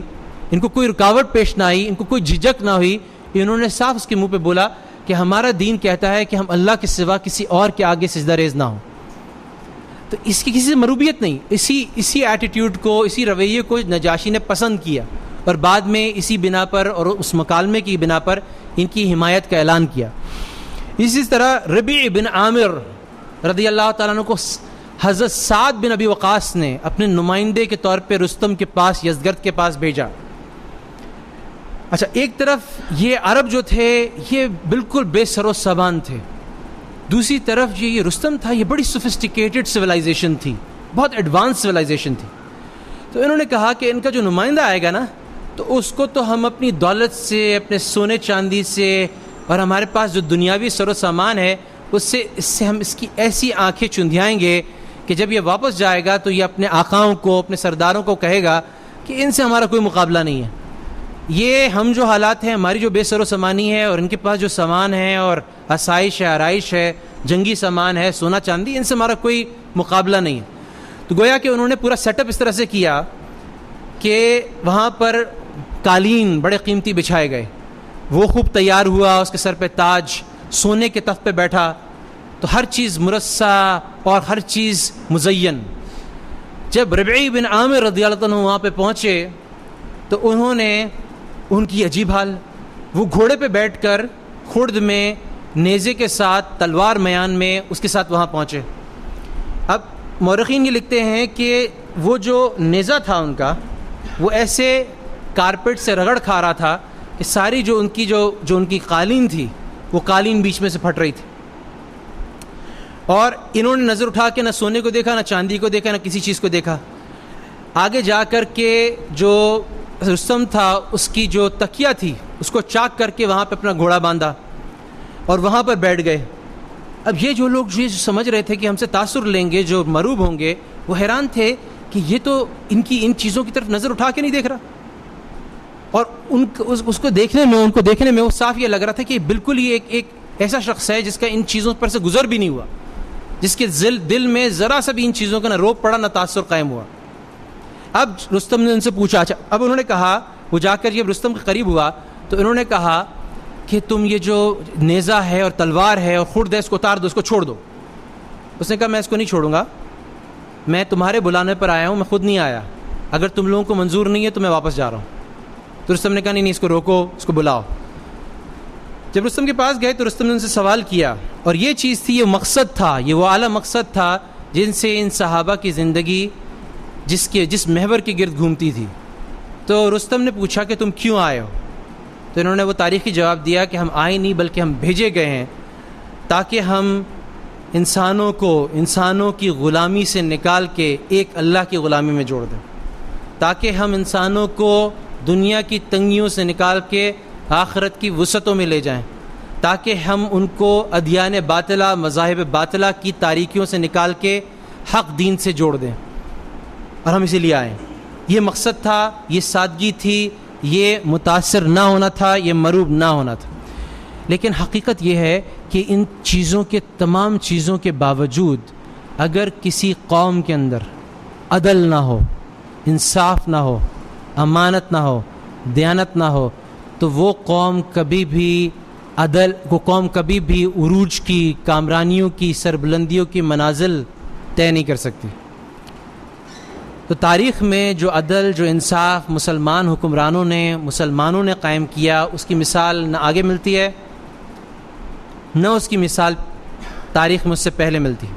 Speaker 2: ان کو کوئی رکاوٹ پیش نہ آئی, ان کو کوئی جھجک نہ ہوئی. انہوں نے صاف اس کے منہ پہ بولا کہ ہمارا دین کہتا ہے کہ ہم اللہ کے سوا کسی اور کے آگے سجدہ ریز نہ ہوں. تو اس کی کسی سے مروبیت نہیں, اسی ایٹیٹیوڈ کو, اسی رویے کو نجاشی نے پسند کیا, اور بعد میں اسی بنا پر اور اس مکالمے کی بنا پر ان کی حمایت کا اعلان کیا. اسی طرح ربیع بن عامر رضی اللہ تعالیٰ عنہ کو حضرت سعد بن ابی وقاص نے اپنے نمائندے کے طور پہ رستم کے پاس, یزگرد کے پاس بھیجا. اچھا, ایک طرف یہ عرب جو تھے یہ بالکل بے سر و سامان تھے, دوسری طرف یہ رستم تھا, یہ بڑی سوفسٹیکیٹڈ سویلائزیشن تھی, بہت ایڈوانس سویلائزیشن تھی. تو انہوں نے کہا کہ ان کا جو نمائندہ آئے گا نا, تو اس کو تو ہم اپنی دولت سے, اپنے سونے چاندی سے, اور ہمارے پاس جو دنیاوی سر و سامان ہے اس سے ہم اس کی ایسی آنکھیں چندھیائیں گے کہ جب یہ واپس جائے گا تو یہ اپنے آقاؤں کو, اپنے سرداروں کو کہے گا کہ ان سے ہمارا کوئی مقابلہ نہیں ہے, یہ ہم جو حالات ہیں، ہماری جو بے سر و سامانی ہے، اور ان کے پاس جو سامان ہے اور آسائش ہے، آرائش ہے، جنگی سامان ہے، سونا چاندی، ان سے ہمارا کوئی مقابلہ نہیں ہے. تو گویا کہ انہوں نے پورا سیٹ اپ اس طرح سے کیا کہ وہاں پر قالین بڑے قیمتی بچھائے گئے، وہ خوب تیار ہوا، اس کے سر پہ تاج، سونے کے تخت پہ بیٹھا، تو ہر چیز مرصع اور ہر چیز مزین. جب ربعی بن عامر رضی اللہ عنہ وہاں پہ پہنچے تو انہوں نے، ان کی عجیب حال، وہ گھوڑے پہ بیٹھ کر خرد میں نیزے کے ساتھ، تلوار میان میں، اس کے ساتھ وہاں پہنچے. اب مورخین یہ لکھتے ہیں کہ وہ جو نیزہ تھا ان کا، وہ ایسے کارپیٹ سے رگڑ کھا رہا تھا کہ ساری جو ان کی قالین تھی، وہ قالین بیچ میں سے پھٹ رہی تھی. اور انہوں نے نظر اٹھا کے نہ سونے کو دیکھا، نہ چاندی کو دیکھا، نہ کسی چیز کو دیکھا. آگے جا کر کے جو رستم تھا، اس کی جو تکیہ تھی، اس کو چاک کر کے وہاں پہ اپنا گھوڑا باندھا اور وہاں پر بیٹھ گئے. اب یہ جو لوگ جو سمجھ رہے تھے کہ ہم سے تاثر لیں گے، جو مروب ہوں گے، وہ حیران تھے کہ یہ تو ان چیزوں کی طرف نظر اٹھا کے نہیں دیکھ رہا. اور اس کو دیکھنے میں وہ صاف یہ لگ رہا تھا کہ بالکل یہ ایک ایسا شخص ہے جس کا ان چیزوں پر سے گزر بھی نہیں ہوا، جس کے دل میں ذرا سا بھی ان چیزوں کا نہ روپ پڑا، نہ تاثر قائم ہوا. اب رستم نے ان سے پوچھا. اچھا، اب انہوں نے کہا، وہ جا کر جب رستم کے قریب ہوا تو انہوں نے کہا کہ تم یہ جو نیزہ ہے اور تلوار ہے اور خرد ہے، اس کو اتار دو، اس کو چھوڑ دو. اس نے کہا میں اس کو نہیں چھوڑوں گا، میں تمہارے بلانے پر آیا ہوں، میں خود نہیں آیا. اگر تم لوگوں کو منظور نہیں ہے تو میں واپس جا رہا ہوں. تو رستم نے کہا نہیں، اس کو روکو، اس کو بلاؤ. جب رستم کے پاس گئے تو رستم نے ان سے سوال کیا، اور یہ چیز تھی، یہ مقصد تھا، یہ وہ اعلیٰ مقصد تھا جن سے ان صحابہ کی زندگی جس محور کے گرد گھومتی تھی. تو رستم نے پوچھا کہ تم کیوں آئے ہو؟ تو انہوں نے وہ تاریخی جواب دیا کہ ہم آئے نہیں بلکہ ہم بھیجے گئے ہیں تاکہ ہم انسانوں کی غلامی سے نکال کے ایک اللہ کی غلامی میں جوڑ دیں، تاکہ ہم انسانوں کو دنیا کی تنگیوں سے نکال کے آخرت کی وسعتوں میں لے جائیں، تاکہ ہم ان کو ادیان باطلہ، مذاہب باطلہ کی تاریکیوں سے نکال کے حق دین سے جوڑ دیں. اور ہم اسی لیے آئے. یہ مقصد تھا، یہ سادگی تھی، یہ متاثر نہ ہونا تھا، یہ مروب نہ ہونا تھا. لیکن حقیقت یہ ہے کہ ان چیزوں کے، تمام چیزوں کے باوجود اگر کسی قوم کے اندر عدل نہ ہو، انصاف نہ ہو، امانت نہ ہو، دیانت نہ ہو، تو وہ قوم کبھی بھی عروج کی، کامرانیوں کی، سربلندیوں کی منازل طے نہیں کر سکتی. تو تاریخ میں جو عدل، جو انصاف مسلمانوں نے قائم کیا، اس کی مثال نہ آگے ملتی ہے، نہ اس کی مثال تاریخ میں اس سے پہلے ملتی.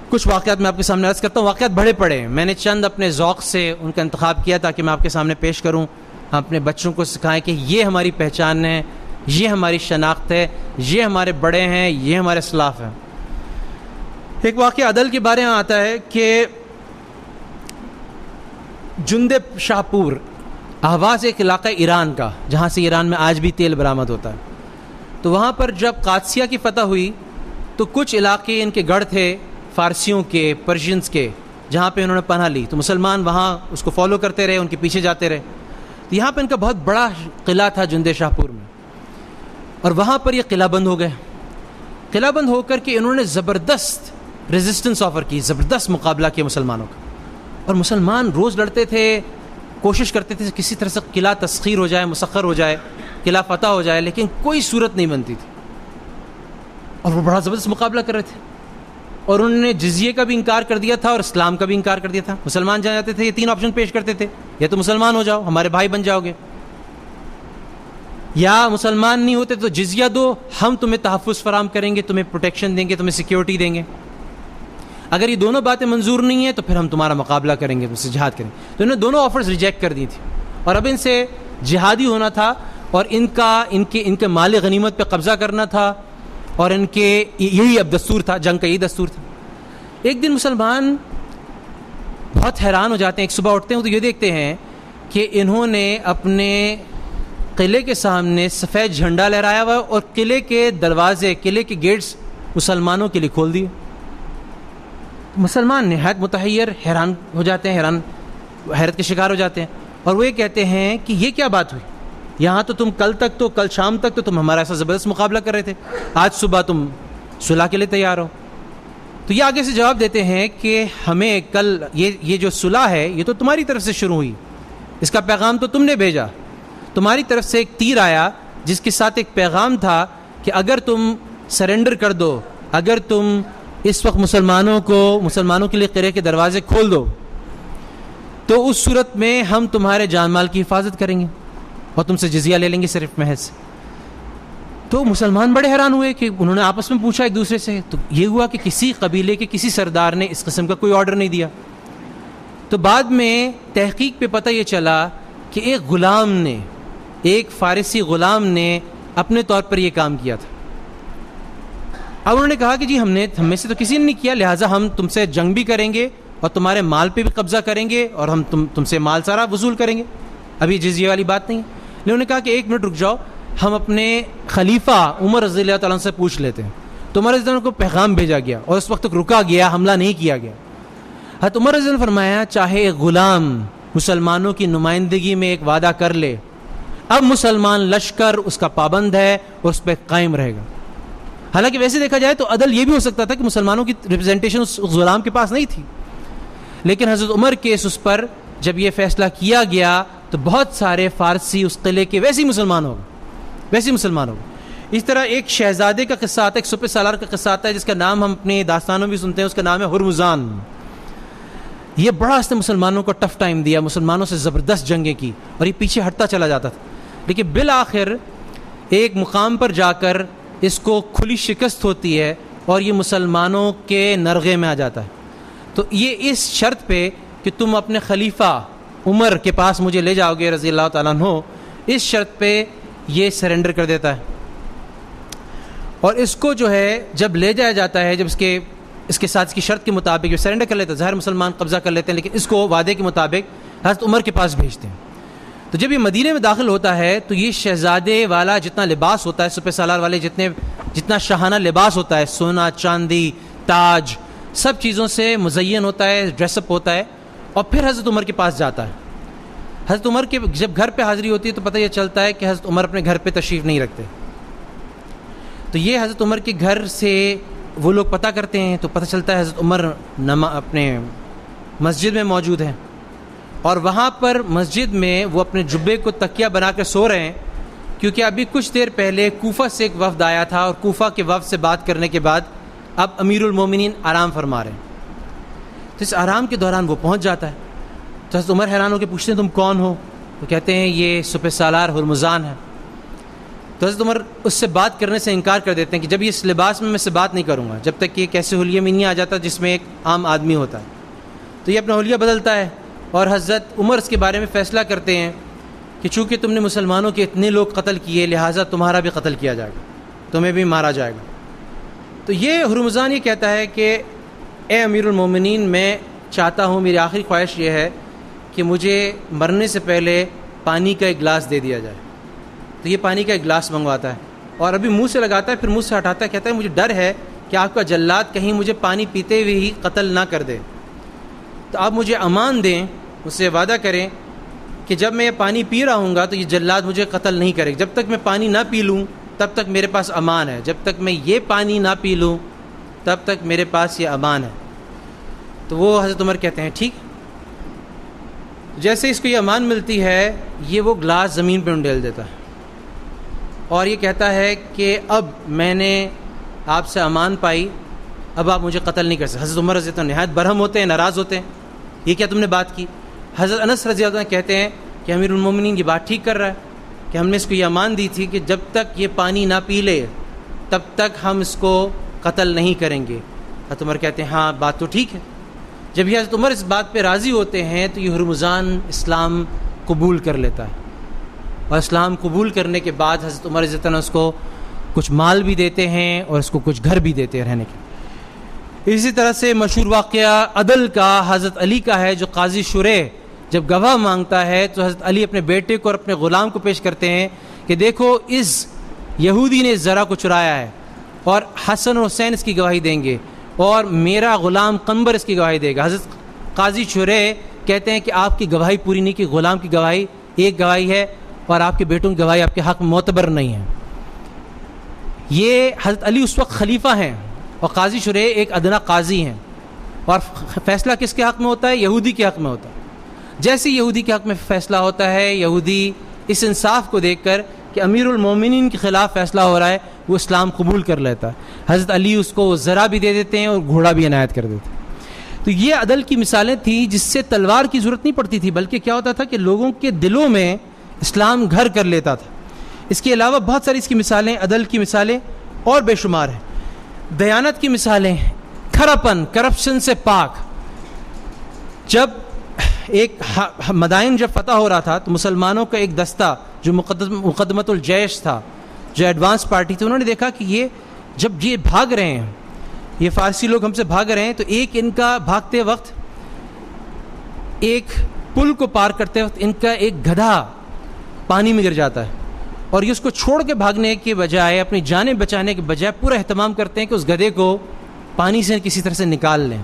Speaker 2: کچھ واقعات میں آپ کے سامنے عرض کرتا ہوں. واقعات بڑے پڑے ہیں، میں نے چند اپنے ذوق سے ان کا انتخاب کیا تاکہ میں آپ کے سامنے پیش کروں. ہم اپنے بچوں کو سکھائیں کہ یہ ہماری پہچان ہے، یہ ہماری شناخت ہے، یہ ہمارے بڑے ہیں، یہ ہمارے اسلاف ہیں. ایک واقعہ عدل کے بارے میں آتا ہے کہ جندب شاہ پور، اہواز ایک علاقہ ایران کا، جہاں سے ایران میں آج بھی تیل برآمد ہوتا ہے. تو وہاں پر جب قادسیہ کی فتح ہوئی تو کچھ علاقے ان کے گڑھ تھے، فارسیوں کے، پرشینز کے، جہاں پہ انہوں نے پناہ لی. تو مسلمان وہاں اس کو فالو کرتے رہے، ان کے پیچھے جاتے رہے. تو یہاں پہ ان کا بہت بڑا قلعہ تھا جندے شاہ پور میں، اور وہاں پر یہ قلعہ بند ہو گئے. قلعہ بند ہو کر کے انہوں نے زبردست ریزسٹنس آفر کی، زبردست مقابلہ کیا مسلمانوں کا. اور مسلمان روز لڑتے تھے، کوشش کرتے تھے کسی طرح سے قلعہ تسخیر ہو جائے، مسخر ہو جائے، قلعہ فتح ہو جائے، لیکن کوئی صورت نہیں بنتی تھی. اور وہ بڑا زبردست مقابلہ کر رہے تھے. اور انہوں نے جزیے کا بھی انکار کر دیا تھا اور اسلام کا بھی انکار کر دیا تھا. مسلمان جہاں جاتے تھے یہ 3 آپشن پیش کرتے تھے، یا تو مسلمان ہو جاؤ، ہمارے بھائی بن جاؤ گے، یا مسلمان نہیں ہوتے تو جزیہ دو، ہم تمہیں تحفظ فراہم کریں گے، تمہیں پروٹیکشن دیں گے، تمہیں سیکیورٹی دیں گے. اگر یہ دونوں باتیں منظور نہیں ہیں تو پھر ہم تمہارا مقابلہ کریں گے، تم سے جہاد کریں گے. تو انہوں نے دونوں آفرز ریجیکٹ کر دی تھی، اور اب ان سے جہادی ہونا تھا، اور ان کے مال غنیمت پہ قبضہ کرنا تھا، اور ان کے یہی اب دستور تھا، جنگ کا یہی دستور تھا. ایک دن مسلمان بہت حیران ہو جاتے ہیں. ایک صبح اٹھتے ہیں تو یہ دیکھتے ہیں کہ انہوں نے اپنے قلعے کے سامنے سفید جھنڈا لہرایا ہوا، اور قلعے کے دروازے، قلعے کے گیٹس مسلمانوں کے لیے کھول دیے. مسلمان نہایت متحیر، حیران ہو جاتے ہیں، حیرت کے شکار ہو جاتے ہیں. اور وہ یہ کہتے ہیں کہ یہ کیا بات ہوئی، یہاں تو تم کل شام تک تو تم ہمارا ایسا زبردست مقابلہ کر رہے تھے، آج صبح تم صلح کے لیے تیار ہو۔ تو یہ آگے سے جواب دیتے ہیں کہ ہمیں کل یہ جو صلح ہے یہ تو تمہاری طرف سے شروع ہوئی، اس کا پیغام تو تم نے بھیجا، تمہاری طرف سے ایک تیر آیا جس کے ساتھ ایک پیغام تھا کہ اگر تم سرنڈر کر دو، اگر تم اس وقت مسلمانوں کے لیے قلعے کے دروازے کھول دو تو اس صورت میں ہم تمہارے جان مال کی حفاظت کریں گے اور تم سے جزیہ لے لیں گے صرف محض۔ تو مسلمان بڑے حیران ہوئے کہ انہوں نے آپس میں پوچھا ایک دوسرے سے، تو یہ ہوا کہ کسی قبیلے کے کسی سردار نے اس قسم کا کوئی آرڈر نہیں دیا۔ تو بعد میں تحقیق پہ پتہ یہ چلا کہ ایک فارسی غلام نے اپنے طور پر یہ کام کیا تھا۔ اب انہوں نے کہا کہ جی ہم میں سے تو کسی نے نہیں کیا، لہٰذا ہم تم سے جنگ بھی کریں گے اور تمہارے مال پہ بھی قبضہ کریں گے اور ہم تم سے مال سارا وصول کریں گے، ابھی جزیے والی بات نہیں ہے۔ انہوں نے کہا کہ ایک منٹ رک جاؤ، ہم اپنے خلیفہ عمر رضی اللہ تعالیٰ عنہ سے پوچھ لیتے ہیں۔ تو عمر رضی اللہ عنہ کو پیغام بھیجا گیا اور اس وقت تک رکا گیا، حملہ نہیں کیا گیا۔ حضرت عمر رضی اللہ عنہ نے فرمایا چاہے ایک غلام مسلمانوں کی نمائندگی میں ایک وعدہ کر لے، اب مسلمان لشکر اس کا پابند ہے اور اس پہ قائم رہے گا۔ حالانکہ ویسے دیکھا جائے تو عدل یہ بھی ہو سکتا تھا کہ مسلمانوں کی ریپرزنٹیشن اس غلام کے پاس نہیں تھی، لیکن حضرت عمر کے اس پر جب یہ فیصلہ کیا گیا تو بہت سارے فارسی اس قلعے کے ویسے ہی مسلمان ہو گئے۔ اس طرح ایک شہزادے کا قصہ آتا ہے، ایک سپہ سالار کا قصہ آتا ہے جس کا نام ہم اپنے داستانوں بھی سنتے ہیں، اس کا نام ہے ہرمزان۔ یہ بڑا اس نے مسلمانوں کو ٹف ٹائم دیا، مسلمانوں سے زبردست جنگیں کی اور یہ پیچھے ہٹتا چلا جاتا تھا، لیکن بالآخر ایک مقام پر جا کر اس کو کھلی شکست ہوتی ہے اور یہ مسلمانوں کے نرغے میں آ جاتا ہے۔ تو یہ اس شرط پہ کہ تم اپنے خلیفہ عمر کے پاس مجھے لے جاؤ گے رضی اللہ تعالیٰ عنہ، اس شرط پہ یہ سرنڈر کر دیتا ہے۔ اور اس کو جو ہے جب لے جایا جاتا ہے، جب اس کے ساتھ اس کی شرط کے مطابق جو سرنڈر کر لیتا ہے، ظاہر مسلمان قبضہ کر لیتے ہیں، لیکن اس کو وعدے کے مطابق حضرت عمر کے پاس بھیجتے ہیں۔ تو جب یہ مدینے میں داخل ہوتا ہے تو یہ شہزادے والا جتنا لباس ہوتا ہے، سپہ سالار والے جتنا شاہانہ لباس ہوتا ہے، سونا چاندی تاج سب چیزوں سے مزین ہوتا ہے، ڈریس اپ ہوتا ہے، اور پھر حضرت عمر کے پاس جاتا ہے۔ حضرت عمر کے جب گھر پہ حاضری ہوتی ہے تو پتہ یہ چلتا ہے کہ حضرت عمر اپنے گھر پہ تشریف نہیں رکھتے۔ تو یہ حضرت عمر کے گھر سے وہ لوگ پتہ کرتے ہیں تو پتہ چلتا ہے حضرت عمر اپنے مسجد میں موجود ہیں، اور وہاں پر مسجد میں وہ اپنے جبے کو تکیہ بنا کے سو رہے ہیں، کیونکہ ابھی کچھ دیر پہلے کوفہ سے ایک وفد آیا تھا اور کوفہ کے وفد سے بات کرنے کے بعد اب امیر المومنین آرام فرما رہے ہیں۔ تو اس آرام کے دوران وہ پہنچ جاتا ہے، تو حضرت عمر حیران ہو کے پوچھتے ہیں تم کون ہو؟ تو کہتے ہیں یہ سپہ سالار ہرمزان ہے۔ تو حضرت عمر اس سے بات کرنے سے انکار کر دیتے ہیں کہ جب یہ اس لباس میں سے بات نہیں کروں گا، جب تک کہ ایک ایسے حلیے میں نہیں آ جاتا جس میں ایک عام آدمی ہوتا ہے۔ تو یہ اپنا حلیہ بدلتا ہے اور حضرت عمر اس کے بارے میں فیصلہ کرتے ہیں کہ چونکہ تم نے مسلمانوں کے اتنے لوگ قتل کیے، لہٰذا تمہارا بھی قتل کیا جائے گا، تمہیں بھی مارا جائے گا۔ تو یہ ہرمزان یہ کہتا ہے کہ اے امیر المومنین، میں چاہتا ہوں، میری آخری خواہش یہ ہے کہ مجھے مرنے سے پہلے پانی کا ایک گلاس دے دیا جائے۔ تو یہ پانی کا ایک گلاس منگواتا ہے اور ابھی منہ سے لگاتا ہے، پھر منہ سے ہٹاتا ہے، کہتا ہے مجھے ڈر ہے کہ آپ کا جلاد کہیں مجھے پانی پیتے ہوئے ہی قتل نہ کر دے، تو آپ مجھے امان دیں، مجھ سے وعدہ کریں کہ جب میں یہ پانی پی رہا ہوں گا تو یہ جلاد مجھے قتل نہیں کرے گا، جب تک میں پانی نہ پی لوں تب تک میرے پاس امان ہے، جب تک میں یہ پانی نہ پی لوں تب تک میرے پاس یہ امان ہے۔ تو وہ حضرت عمر کہتے ہیں ٹھیک۔ جیسے اس کو یہ امان ملتی ہے، یہ وہ گلاس زمین پہ انڈیل دیتا ہے اور یہ کہتا ہے کہ اب میں نے آپ سے امان پائی، اب آپ مجھے قتل نہیں کر سکتے۔ حضرت عمر رضی اللہ عنہ نہایت برہم ہوتے ہیں، ناراض ہوتے ہیں، یہ کیا تم نے بات کی؟ حضرت انس رضی اللہ عنہ کہتے ہیں کہ امیر المومنین یہ بات ٹھیک کر رہا ہے کہ ہم نے اس کو یہ امان دی تھی کہ جب تک یہ پانی نہ پی لے تب تک ہم اس کو قتل نہیں کریں گے۔ حضرت عمر کہتے ہیں ہاں بات تو ٹھیک ہے۔ جب یہ حضرت عمر اس بات پہ راضی ہوتے ہیں تو یہ ہرمزان اسلام قبول کر لیتا ہے، اور اسلام قبول کرنے کے بعد حضرت عمر رضی اللہ عنہ اس کو کچھ مال بھی دیتے ہیں اور اس کو کچھ گھر بھی دیتے ہیں رہنے کے۔ اسی طرح سے مشہور واقعہ عدل کا حضرت علی کا ہے، جو قاضی شریح جب گواہ مانگتا ہے تو حضرت علی اپنے بیٹے کو اور اپنے غلام کو پیش کرتے ہیں کہ دیکھو اس یہودی نے اس زرع کو چرایا ہے، اور حسن اور حسین اس کی گواہی دیں گے، اور میرا غلام قنبر اس کی گواہی دے گا۔ حضرت قاضی شریح کہتے ہیں کہ آپ کی گواہی پوری نہیں کی، غلام کی گواہی ایک گواہی ہے اور آپ کے بیٹوں کی گواہی آپ کے حق میں معتبر نہیں ہے. یہ حضرت علی اس وقت خلیفہ ہیں اور قاضی شریح ایک ادنا قاضی ہیں، اور فیصلہ کس کے حق میں ہوتا ہے؟ یہودی کے حق میں ہوتا ہے. جیسے یہودی کے حق میں فیصلہ ہوتا ہے، یہودی اس انصاف کو دیکھ کر کہ امیر المومنین کے خلاف فیصلہ ہو رہا ہے وہ اسلام قبول کر لیتا ہے. حضرت علی اس کو ذرا بھی دے دیتے ہیں اور گھوڑا بھی عنایت کر دیتے ہیں. تو یہ عدل کی مثالیں تھیں جس سے تلوار کی ضرورت نہیں پڑتی تھی، بلکہ کیا ہوتا تھا کہ لوگوں کے دلوں میں اسلام گھر کر لیتا تھا. اس کے علاوہ بہت ساری اس کی مثالیں، عدل کی مثالیں اور بے شمار ہیں. دیانت کی مثالیں، کھراپن، کرپشن سے پاک. جب ایک مدائن جب فتح ہو رہا تھا تو مسلمانوں کا ایک دستہ جو مقدمۃ الجیش تھا، جو ایڈوانس پارٹی تھی، انہوں نے دیکھا کہ جب یہ بھاگ رہے ہیں، یہ فارسی لوگ ہم سے بھاگ رہے ہیں، تو ایک ان کا بھاگتے وقت، ایک پل کو پار کرتے وقت ان کا ایک گدھا پانی میں گر جاتا ہے، اور یہ اس کو چھوڑ کے بھاگنے کے بجائے، اپنی جانیں بچانے کے بجائے پورا اہتمام کرتے ہیں کہ اس گدھے کو پانی سے کسی طرح سے نکال لیں.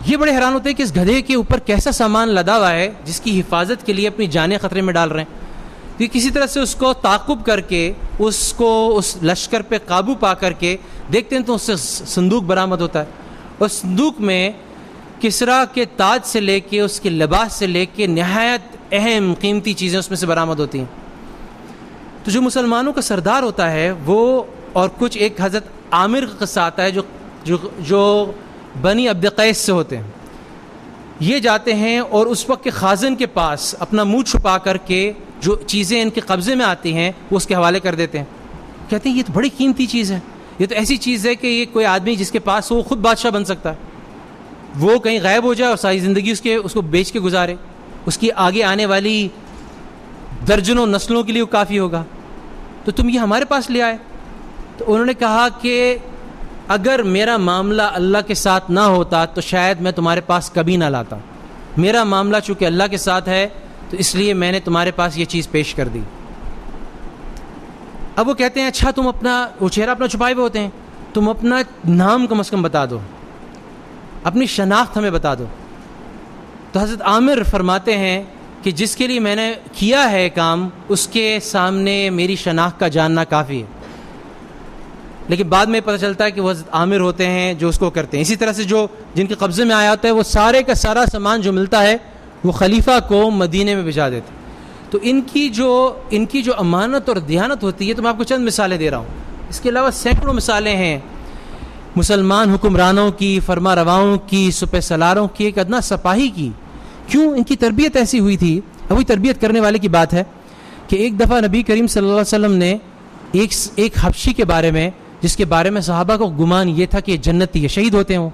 Speaker 2: یہ بڑے حیران ہوتے ہیں کہ اس گدھے کے اوپر کیسا سامان لدا ہوا ہے جس کی حفاظت کے لیے اپنی جانیں خطرے میں ڈال رہے ہیں. کہ کسی طرح سے اس کو تعاقب کر کے اس لشکر پہ قابو پا کر کے دیکھتے ہیں تو اس سے صندوق برآمد ہوتا ہے. اور صندوق میں کسریٰ کے تاج سے لے کے اس کے لباس سے لے کے نہایت اہم قیمتی چیزیں اس میں سے برآمد ہوتی ہیں. تو جو مسلمانوں کا سردار ہوتا ہے وہ، اور کچھ ایک حضرت عامر کا قصہ آتا ہے جو بنی عبد قیس سے ہوتے ہیں. یہ جاتے ہیں اور اس وقت کے خازن کے پاس اپنا منہ چھپا کر کے جو چیزیں ان کے قبضے میں آتی ہیں وہ اس کے حوالے کر دیتے ہیں. کہتے ہیں یہ تو بڑی قیمتی چیز ہے، یہ تو ایسی چیز ہے کہ یہ کوئی آدمی جس کے پاس وہ خود بادشاہ بن سکتا ہے، وہ کہیں غائب ہو جائے اور ساری زندگی اس کو بیچ کے گزارے، اس کی آگے آنے والی درجنوں نسلوں کے لیے وہ کافی ہوگا، تو تم یہ ہمارے پاس لے آئے. تو انہوں نے کہا کہ اگر میرا معاملہ اللہ کے ساتھ نہ ہوتا تو شاید میں تمہارے پاس کبھی نہ لاتا. میرا معاملہ چونکہ اللہ کے ساتھ ہے تو اس لیے میں نے تمہارے پاس یہ چیز پیش کر دی. اب وہ کہتے ہیں اچھا تم وہ چہرہ اپنا چھپائے ہوئے ہوتے ہیں، تم اپنا نام کم از کم بتا دو، اپنی شناخت ہمیں بتا دو. تو حضرت عامر فرماتے ہیں کہ جس کے لیے میں نے کیا ہے کام اس کے سامنے میری شناخت کا جاننا کافی ہے. لیکن بعد میں پتہ چلتا ہے کہ وہ حضرت عامر ہوتے ہیں جو اس کو کرتے ہیں. اسی طرح سے جن کے قبضے میں آیا ہوتا ہے وہ سارے کا سارا سامان جو ملتا ہے وہ خلیفہ کو مدینے میں بھیجا دیتے. تو ان کی جو امانت اور دیانت ہوتی ہے، تو میں آپ کو چند مثالیں دے رہا ہوں. اس کے علاوہ سینکڑوں مثالیں ہیں مسلمان حکمرانوں کی، فرما رواؤں کی، سپہ سالاروں کی، ایک ادنا سپاہی کی. کیوں ان کی تربیت ایسی ہوئی تھی؟ اب وہی تربیت کرنے والے کی بات ہے کہ ایک دفعہ نبی کریم صلی اللہ علیہ وسلم نے ایک حبشی کے بارے میں، جس کے بارے میں صحابہ کو گمان یہ تھا کہ جنتی ہے، شہید ہوتے ہیں وہ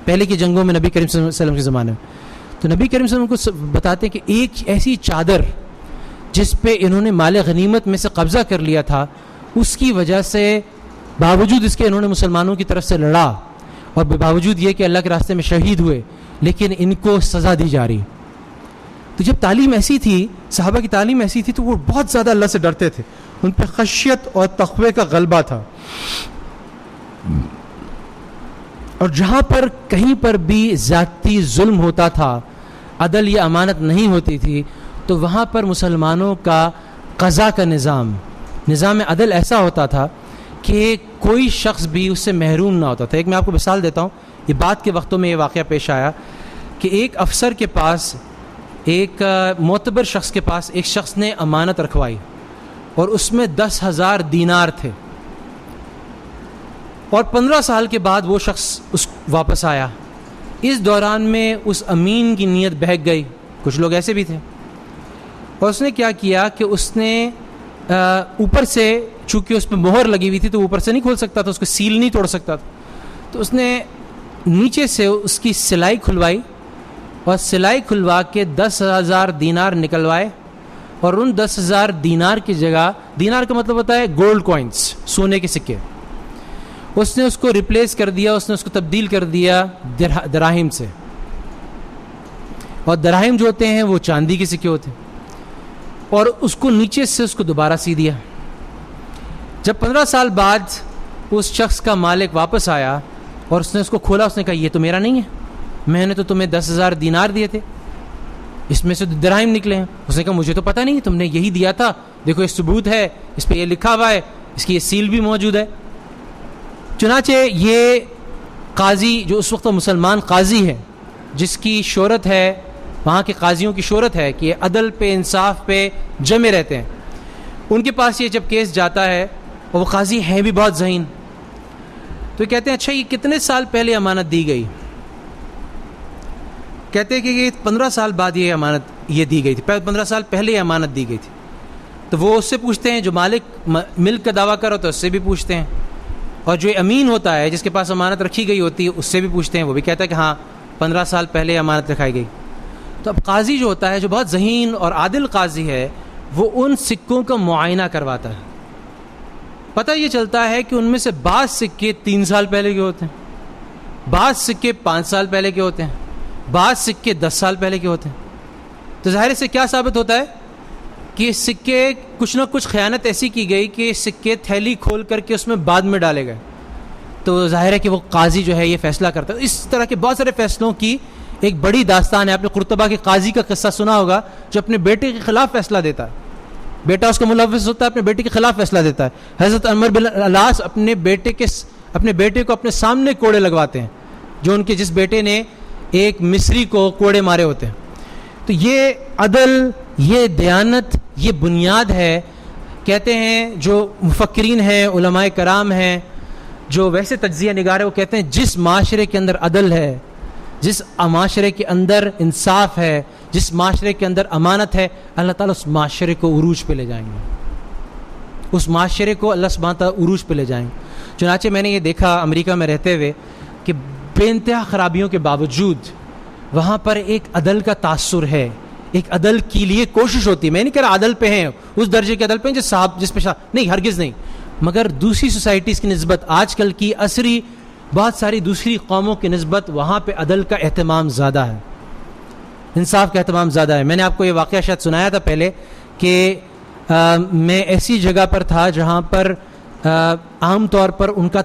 Speaker 2: پہلے کی جنگوں میں نبی کریم صلی اللہ علیہ وسلم کے زمانے میں. تو نبی کریم صلی اللہ علیہ وسلم کو بتاتے ہیں کہ ایک ایسی چادر جس پہ انہوں نے مال غنیمت میں سے قبضہ کر لیا تھا، اس کی وجہ سے باوجود اس کے انہوں نے مسلمانوں کی طرف سے لڑا، اور باوجود یہ کہ اللہ کے راستے میں شہید ہوئے، لیکن ان کو سزا دی جا رہی. تو جب تعلیم ایسی تھی، صحابہ کی تعلیم ایسی تھی، تو وہ بہت زیادہ اللہ سے ڈرتے تھے، ان پہ خشیت اور تقوی کا غلبہ تھا. اور جہاں پر کہیں پر بھی ذاتی ظلم ہوتا تھا، عدل یا امانت نہیں ہوتی تھی، تو وہاں پر مسلمانوں کا قضا کا نظام عدل ایسا ہوتا تھا کہ کوئی شخص بھی اس سے محروم نہ ہوتا تھا. ایک میں آپ کو مثال دیتا ہوں. یہ بعد کے وقتوں میں یہ واقعہ پیش آیا کہ ایک افسر کے پاس، ایک معتبر شخص کے پاس ایک شخص نے امانت رکھوائی، اور اس میں 10,000 دینار تھے. اور 15 سال کے بعد وہ شخص واپس آیا. اس دوران میں اس امین کی نیت بہک گئی. کچھ لوگ ایسے بھی تھے، اور اس نے کیا کیا کہ اس نے اوپر سے، چونکہ اس پہ مہر لگی ہوئی تھی تو اوپر سے نہیں کھول سکتا تھا، اس کو سیل نہیں توڑ سکتا تھا، تو اس نے نیچے سے اس کی سلائی کھلوائی، اور سلائی کھلوا کے 10,000 دینار نکلوائے. اور ان 10,000 دینار کی جگہ، دینار کا مطلب ہوتا ہے گولڈ کوائنس، سونے کے سکے، اس نے اس کو ریپلیس کر دیا، اس نے اس کو تبدیل کر دیا دراہم سے. اور دراہم جو ہوتے ہیں وہ چاندی کے سکے ہوتے ہیں. اور اس کو نیچے سے اس کو دوبارہ سی دیا. جب 15 سال بعد اس شخص کا مالک واپس آیا اور اس نے اس کو کھولا، اس نے کہا یہ تو میرا نہیں ہے. میں نے تو تمہیں 10,000 دینار دیے تھے, اس میں سے دراہم نکلے ہیں. اس نے کہا مجھے تو پتہ نہیں, تم نے یہی دیا تھا, دیکھو یہ ثبوت ہے, اس پہ یہ لکھا ہوا ہے, اس کی یہ سیل بھی موجود ہے. چنانچہ یہ قاضی جو اس وقت مسلمان قاضی ہے, جس کی شہرت ہے, وہاں کے قاضیوں کی شہرت ہے کہ عدل پہ انصاف پہ جمے رہتے ہیں, ان کے پاس یہ جب کیس جاتا ہے, اور وہ قاضی ہیں بھی بہت ذہین, تو یہ کہتے ہیں اچھا یہ کتنے سال پہلے امانت دی گئی؟ کہتے ہیں کہ یہ 15 سال بعد یہ امانت یہ دی گئی تھی, 15 سال پہلے یہ امانت دی گئی تھی. تو وہ اس سے پوچھتے ہیں, جو مالک ملک کا دعویٰ کر ہوتا ہے اس سے بھی پوچھتے ہیں, اور جو امین ہوتا ہے جس کے پاس امانت رکھی گئی ہوتی ہے اس سے بھی پوچھتے ہیں, وہ بھی کہتا ہے کہ ہاں 15 سال پہلے امانت رکھائی گئی. تو اب قاضی جو ہوتا ہے, جو بہت ذہین اور عادل قاضی ہے, وہ ان سکوں کا معائنہ کرواتا ہے. پتہ یہ چلتا ہے کہ ان میں سے بعض سکے 3 سال پہلے کے ہوتے ہیں, بعض سکے 5 سال پہلے کے ہوتے ہیں, بعض سکے 10 سال پہلے کے ہوتے ہیں. تو ظاہر سے کیا ثابت ہوتا ہے کہ سکے کچھ نہ کچھ خیانت ایسی کی گئی کہ سکے تھیلی کھول کر کے اس میں بعد میں ڈالے گئے. تو ظاہر ہے کہ وہ قاضی جو ہے یہ فیصلہ کرتا ہے. اس طرح کے بہت سارے فیصلوں کی ایک بڑی داستان ہے. آپ نے قرطبہ کے قاضی کا قصہ سنا ہوگا, جو اپنے بیٹے کے خلاف فیصلہ دیتا ہے. بیٹا اس کا ملوث ہوتا ہے, اپنے بیٹے کے خلاف فیصلہ دیتا ہے. حضرت عمر بن العاص اپنے بیٹے کو اپنے سامنے کوڑے لگواتے ہیں, جو ان کے جس بیٹے نے ایک مصری کو کوڑے مارے ہوتے ہیں. تو یہ عدل, یہ دیانت, یہ بنیاد ہے. کہتے ہیں جو مفکرین ہیں, علماء کرام ہیں, جو ویسے تجزیہ نگار ہیں, وہ کہتے ہیں جس معاشرے کے اندر عدل ہے, جس معاشرے کے اندر انصاف ہے, جس معاشرے کے اندر امانت ہے, اللہ تعالیٰ اس معاشرے کو عروج پہ لے جائیں گے. اس معاشرے کو اللہ سبحانہ تعالیٰ عروج پہ لے جائیں گے. چنانچہ میں نے یہ دیکھا امریکہ میں رہتے ہوئے کہ بے انتہا خرابیوں کے باوجود وہاں پر ایک عدل کا تاثر ہے, ایک عدل کے لیے کوشش ہوتی ہے. میں نہیں کہہ رہا عدل پہ ہیں, اس درجے کے عدل پہ ہیں جس پہ نہیں, ہرگز نہیں. مگر دوسری سوسائٹیز کی نسبت, آج کل کی عصری بہت ساری دوسری قوموں کی نسبت وہاں پہ عدل کا اہتمام زیادہ ہے, انصاف کا اہتمام زیادہ ہے. میں نے آپ کو یہ واقعہ شاید سنایا تھا پہلے کہ میں ایسی جگہ پر تھا جہاں پر عام طور پر ان کا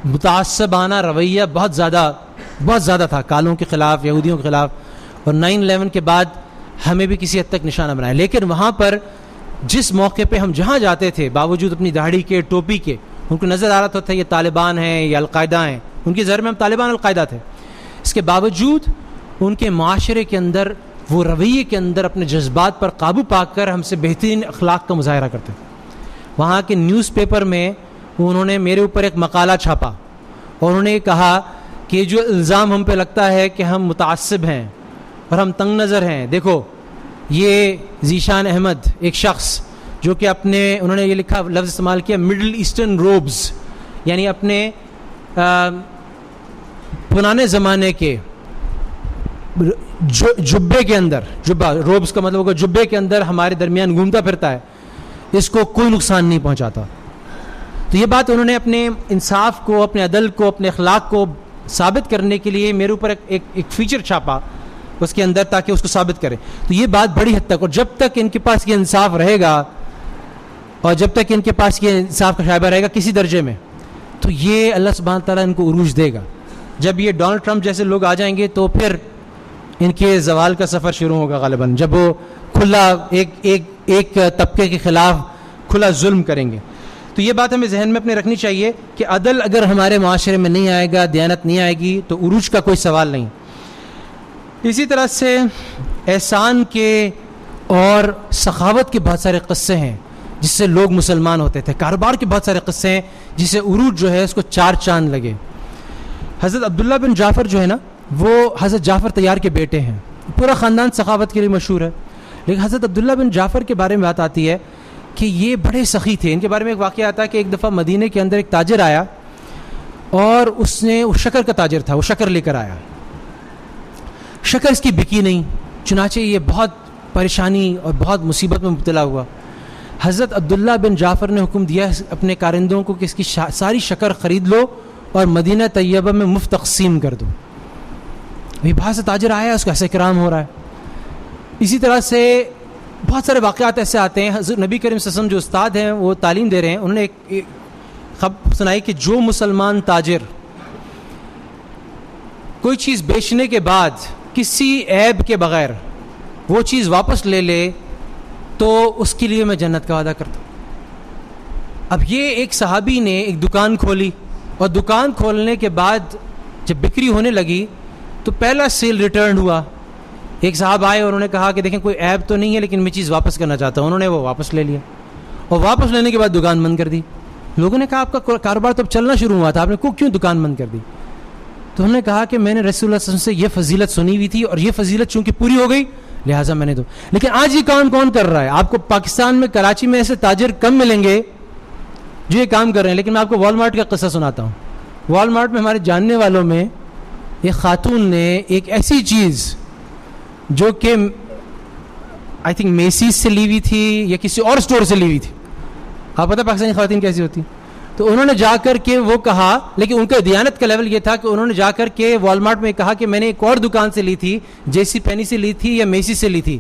Speaker 2: متعصبانہ رویہ بہت زیادہ تھا کالوں کے خلاف, یہودیوں کے خلاف, اور 9/11 کے بعد ہمیں بھی کسی حد تک نشانہ بنایا. لیکن وہاں پر جس موقع پہ ہم جہاں جاتے تھے, باوجود اپنی داڑھی کے, ٹوپی کے, ان کو نظر آ رہا تھا یہ طالبان ہیں یا القاعدہ ہیں. ان کی نظر میں ہم طالبان القاعدہ تھے. اس کے باوجود ان کے معاشرے کے اندر, وہ رویے کے اندر اپنے جذبات پر قابو پا کر ہم سے بہترین اخلاق کا مظاہرہ کرتے تھے. وہاں کے نیوز پیپر میں انہوں نے میرے اوپر ایک مقالہ چھاپا, اور انہوں نے کہا کہ جو الزام ہم پہ لگتا ہے کہ ہم متعصب ہیں اور ہم تنگ نظر ہیں, دیکھو یہ ذیشان احمد ایک شخص جو کہ انہوں نے یہ لکھا, لفظ استعمال کیا, مڈل ایسٹرن روبز, یعنی اپنے پرانے زمانے کے جبے کے اندر, جبہ روبز کا مطلب ہوگا جبے کے اندر ہمارے درمیان گھومتا پھرتا ہے, اس کو کوئی نقصان نہیں پہنچاتا. تو یہ بات انہوں نے اپنے انصاف کو, اپنے عدل کو, اپنے اخلاق کو ثابت کرنے کے لیے میرے اوپر ایک فیچر چھاپا اس کے اندر, تاکہ اس کو ثابت کرے. تو یہ بات بڑی حد تک, اور جب تک ان کے پاس یہ انصاف رہے گا, اور جب تک ان کے پاس یہ انصاف کا شائبہ رہے گا کسی درجے میں, تو یہ اللہ سبحانہ تعالیٰ ان کو عروج دے گا. جب یہ ڈونلڈ ٹرمپ جیسے لوگ آ جائیں گے تو پھر ان کے زوال کا سفر شروع ہوگا غالباً, جب وہ کھلا ایک طبقے کے خلاف کھلا ظلم کریں گے. تو یہ بات ہمیں ذہن میں اپنے رکھنی چاہیے کہ عدل اگر ہمارے معاشرے میں نہیں آئے گا, دیانت نہیں آئے گی, تو عروج کا کوئی سوال نہیں. اسی طرح سے احسان کے اور سخاوت کے بہت سارے قصے ہیں جس سے لوگ مسلمان ہوتے تھے. کاروبار کے بہت سارے قصے ہیں جسے عروج جو ہے اس کو 4 چاند لگے. حضرت عبداللہ بن جعفر جو ہے نا, وہ حضرت جعفر طیار کے بیٹے ہیں. پورا خاندان سخاوت کے لیے مشہور ہے, لیکن حضرت عبداللہ بن جعفر کے بارے میں بات آتی ہے کہ یہ بڑے سخی تھے. ان کے بارے میں ایک واقعہ آتا ہے کہ ایک دفعہ مدینے کے اندر ایک تاجر آیا, اور اس نے, وہ شکر کا تاجر تھا, وہ شکر لے کر آیا. شکر اس کی بکی نہیں, چنانچہ یہ بہت پریشانی اور بہت مصیبت میں مبتلا ہوا. حضرت عبداللہ بن جعفر نے حکم دیا اپنے کارندوں کو کہ اس کی ساری شکر خرید لو اور مدینہ طیبہ میں مفت تقسیم کر دو. ابھی باہر سے تاجر آیا ہے, اس کا ایسے کرام ہو رہا ہے. اسی طرح سے بہت سارے واقعات ایسے آتے ہیں. حضرت نبی کریم صلی اللہ علیہ وسلم جو استاد ہیں وہ تعلیم دے رہے ہیں, انہوں نے ایک خبر سنائی کہ جو مسلمان تاجر کوئی چیز بیچنے کے بعد کسی عیب کے بغیر وہ چیز واپس لے لے تو اس کے لیے میں جنت کا وعدہ کرتا ہوں. اب یہ ایک صحابی نے ایک دکان کھولی اور دکان کھولنے کے بعد جب بکری ہونے لگی تو پہلا سیل ریٹرن ہوا. ایک صاحب آئے اور انہوں نے کہا کہ دیکھیں کوئی عیب تو نہیں ہے لیکن میں چیز واپس کرنا چاہتا ہوں. انہوں نے وہ واپس لے لیا اور واپس لینے کے بعد دکان بند کر دی. لوگوں نے کہا آپ کا کاروبار تو اب چلنا شروع ہوا تھا, آپ نے کیوں دکان بند کر دی؟ تو انہوں نے کہا کہ میں نے رسول اللہ صلی اللہ علیہ وسلم سے یہ فضیلت سنی ہوئی تھی اور یہ فضیلت چونکہ پوری ہو گئی لہٰذا میں نے تو. لیکن آج یہ کام کون کر رہا ہے؟ آپ کو پاکستان میں کراچی میں ایسے تاجر کم ملیں گے جو یہ کام کر رہے ہیں. لیکن میں آپ کو والمارٹ کا قصہ سناتا ہوں. والمارٹ میں ہمارے جاننے والوں میں ایک خاتون نے ایک ایسی چیز جو کہ آئی تھنک میسیز سے لی ہوئی تھی یا کسی اور اسٹور سے لی ہوئی تھی. آپ پتہ پاکستانی خواتین کیسی ہوتی؟ تو انہوں نے جا کر کے وہ کہا, لیکن ان کا دیانت کا لیول یہ تھا کہ انہوں نے جا کر کے والمارٹ میں کہا کہ میں نے ایک اور دکان سے لی تھی, جے سی پینی سے لی تھی یا میسی سے لی تھی,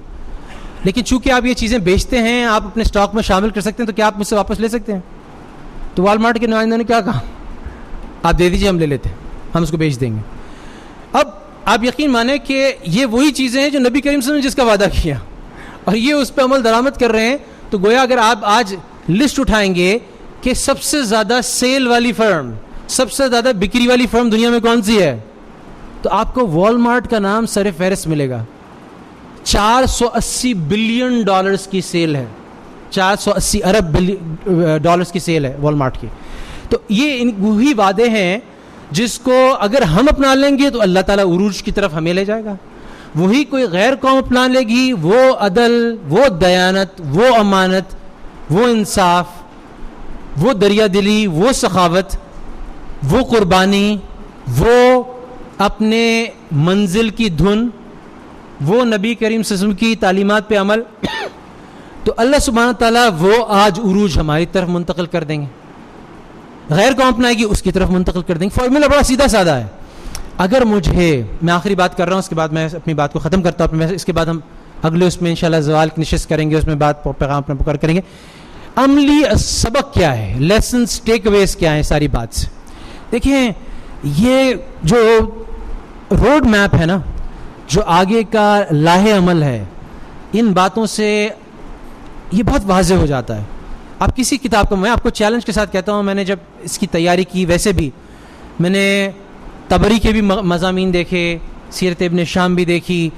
Speaker 2: لیکن چونکہ آپ یہ چیزیں بیچتے ہیں, آپ اپنے اسٹاک میں شامل کر سکتے ہیں, تو کیا آپ مجھ سے واپس لے سکتے ہیں؟ تو والمارٹ کے نمائندے نے کیا کہا, آپ دے دیجیے, ہم لے لیتے ہیں, ہم اس کو بیچ دیں گے. اب آپ یقین مانیں کہ یہ وہی چیزیں ہیں جو نبی کریم صلی اللہ علیہ وسلم نے جس کا وعدہ کیا اور یہ اس پہ عمل درآمد کر رہے ہیں. تو گویا اگر آپ آج لسٹ اٹھائیں گے کہ سب سے زیادہ سیل والی فرم, سب سے زیادہ بکری والی فرم دنیا میں کون سی ہے, تو آپ کو والمارٹ کا نام سر فہرست ملے گا. 480 بلین ڈالرز کی سیل ہے, 480 ارب ڈالرز کی سیل ہے والمارٹ کی. تو یہ وہی وعدے ہیں جس کو اگر ہم اپنا لیں گے تو اللہ تعالیٰ عروج کی طرف ہمیں لے جائے گا. وہی کوئی غیر قوم اپنا لے گی, وہ عدل, وہ دیانت, وہ امانت, وہ انصاف, وہ دریا دلی, وہ سخاوت, وہ قربانی, وہ اپنے منزل کی دھن, وہ نبی کریم صلی اللہ علیہ وسلم کی تعلیمات پہ عمل, تو اللہ سبحانہ تعالیٰ وہ آج عروج ہماری طرف منتقل کر دیں گے. غیر قوم اپنائے گی اس کی طرف منتقل کر دیں گے. فارمولا بڑا سیدھا سادہ ہے. اگر میں آخری بات کر رہا ہوں, اس کے بعد میں اپنی بات کو ختم کرتا ہوں. اس کے بعد ہم اگلے اس میں انشاءاللہ زوال کی نشست کریں گے, اس میں بات پیغام اپنا پکار کریں گے. عملی سبق کیا ہے, لیسنس, ٹیک اویز کیا ہیں ساری بات سے. دیکھیں یہ جو روڈ میپ ہے نا, جو آگے کا لاہ عمل ہے, ان باتوں سے یہ بہت واضح ہو جاتا ہے. آپ کسی کتاب کو, میں آپ کو چیلنج کے ساتھ کہتا ہوں, میں نے جب اس کی تیاری کی ویسے بھی میں نے طبری کے بھی مضامین دیکھے, سیرت ابن شام بھی دیکھی,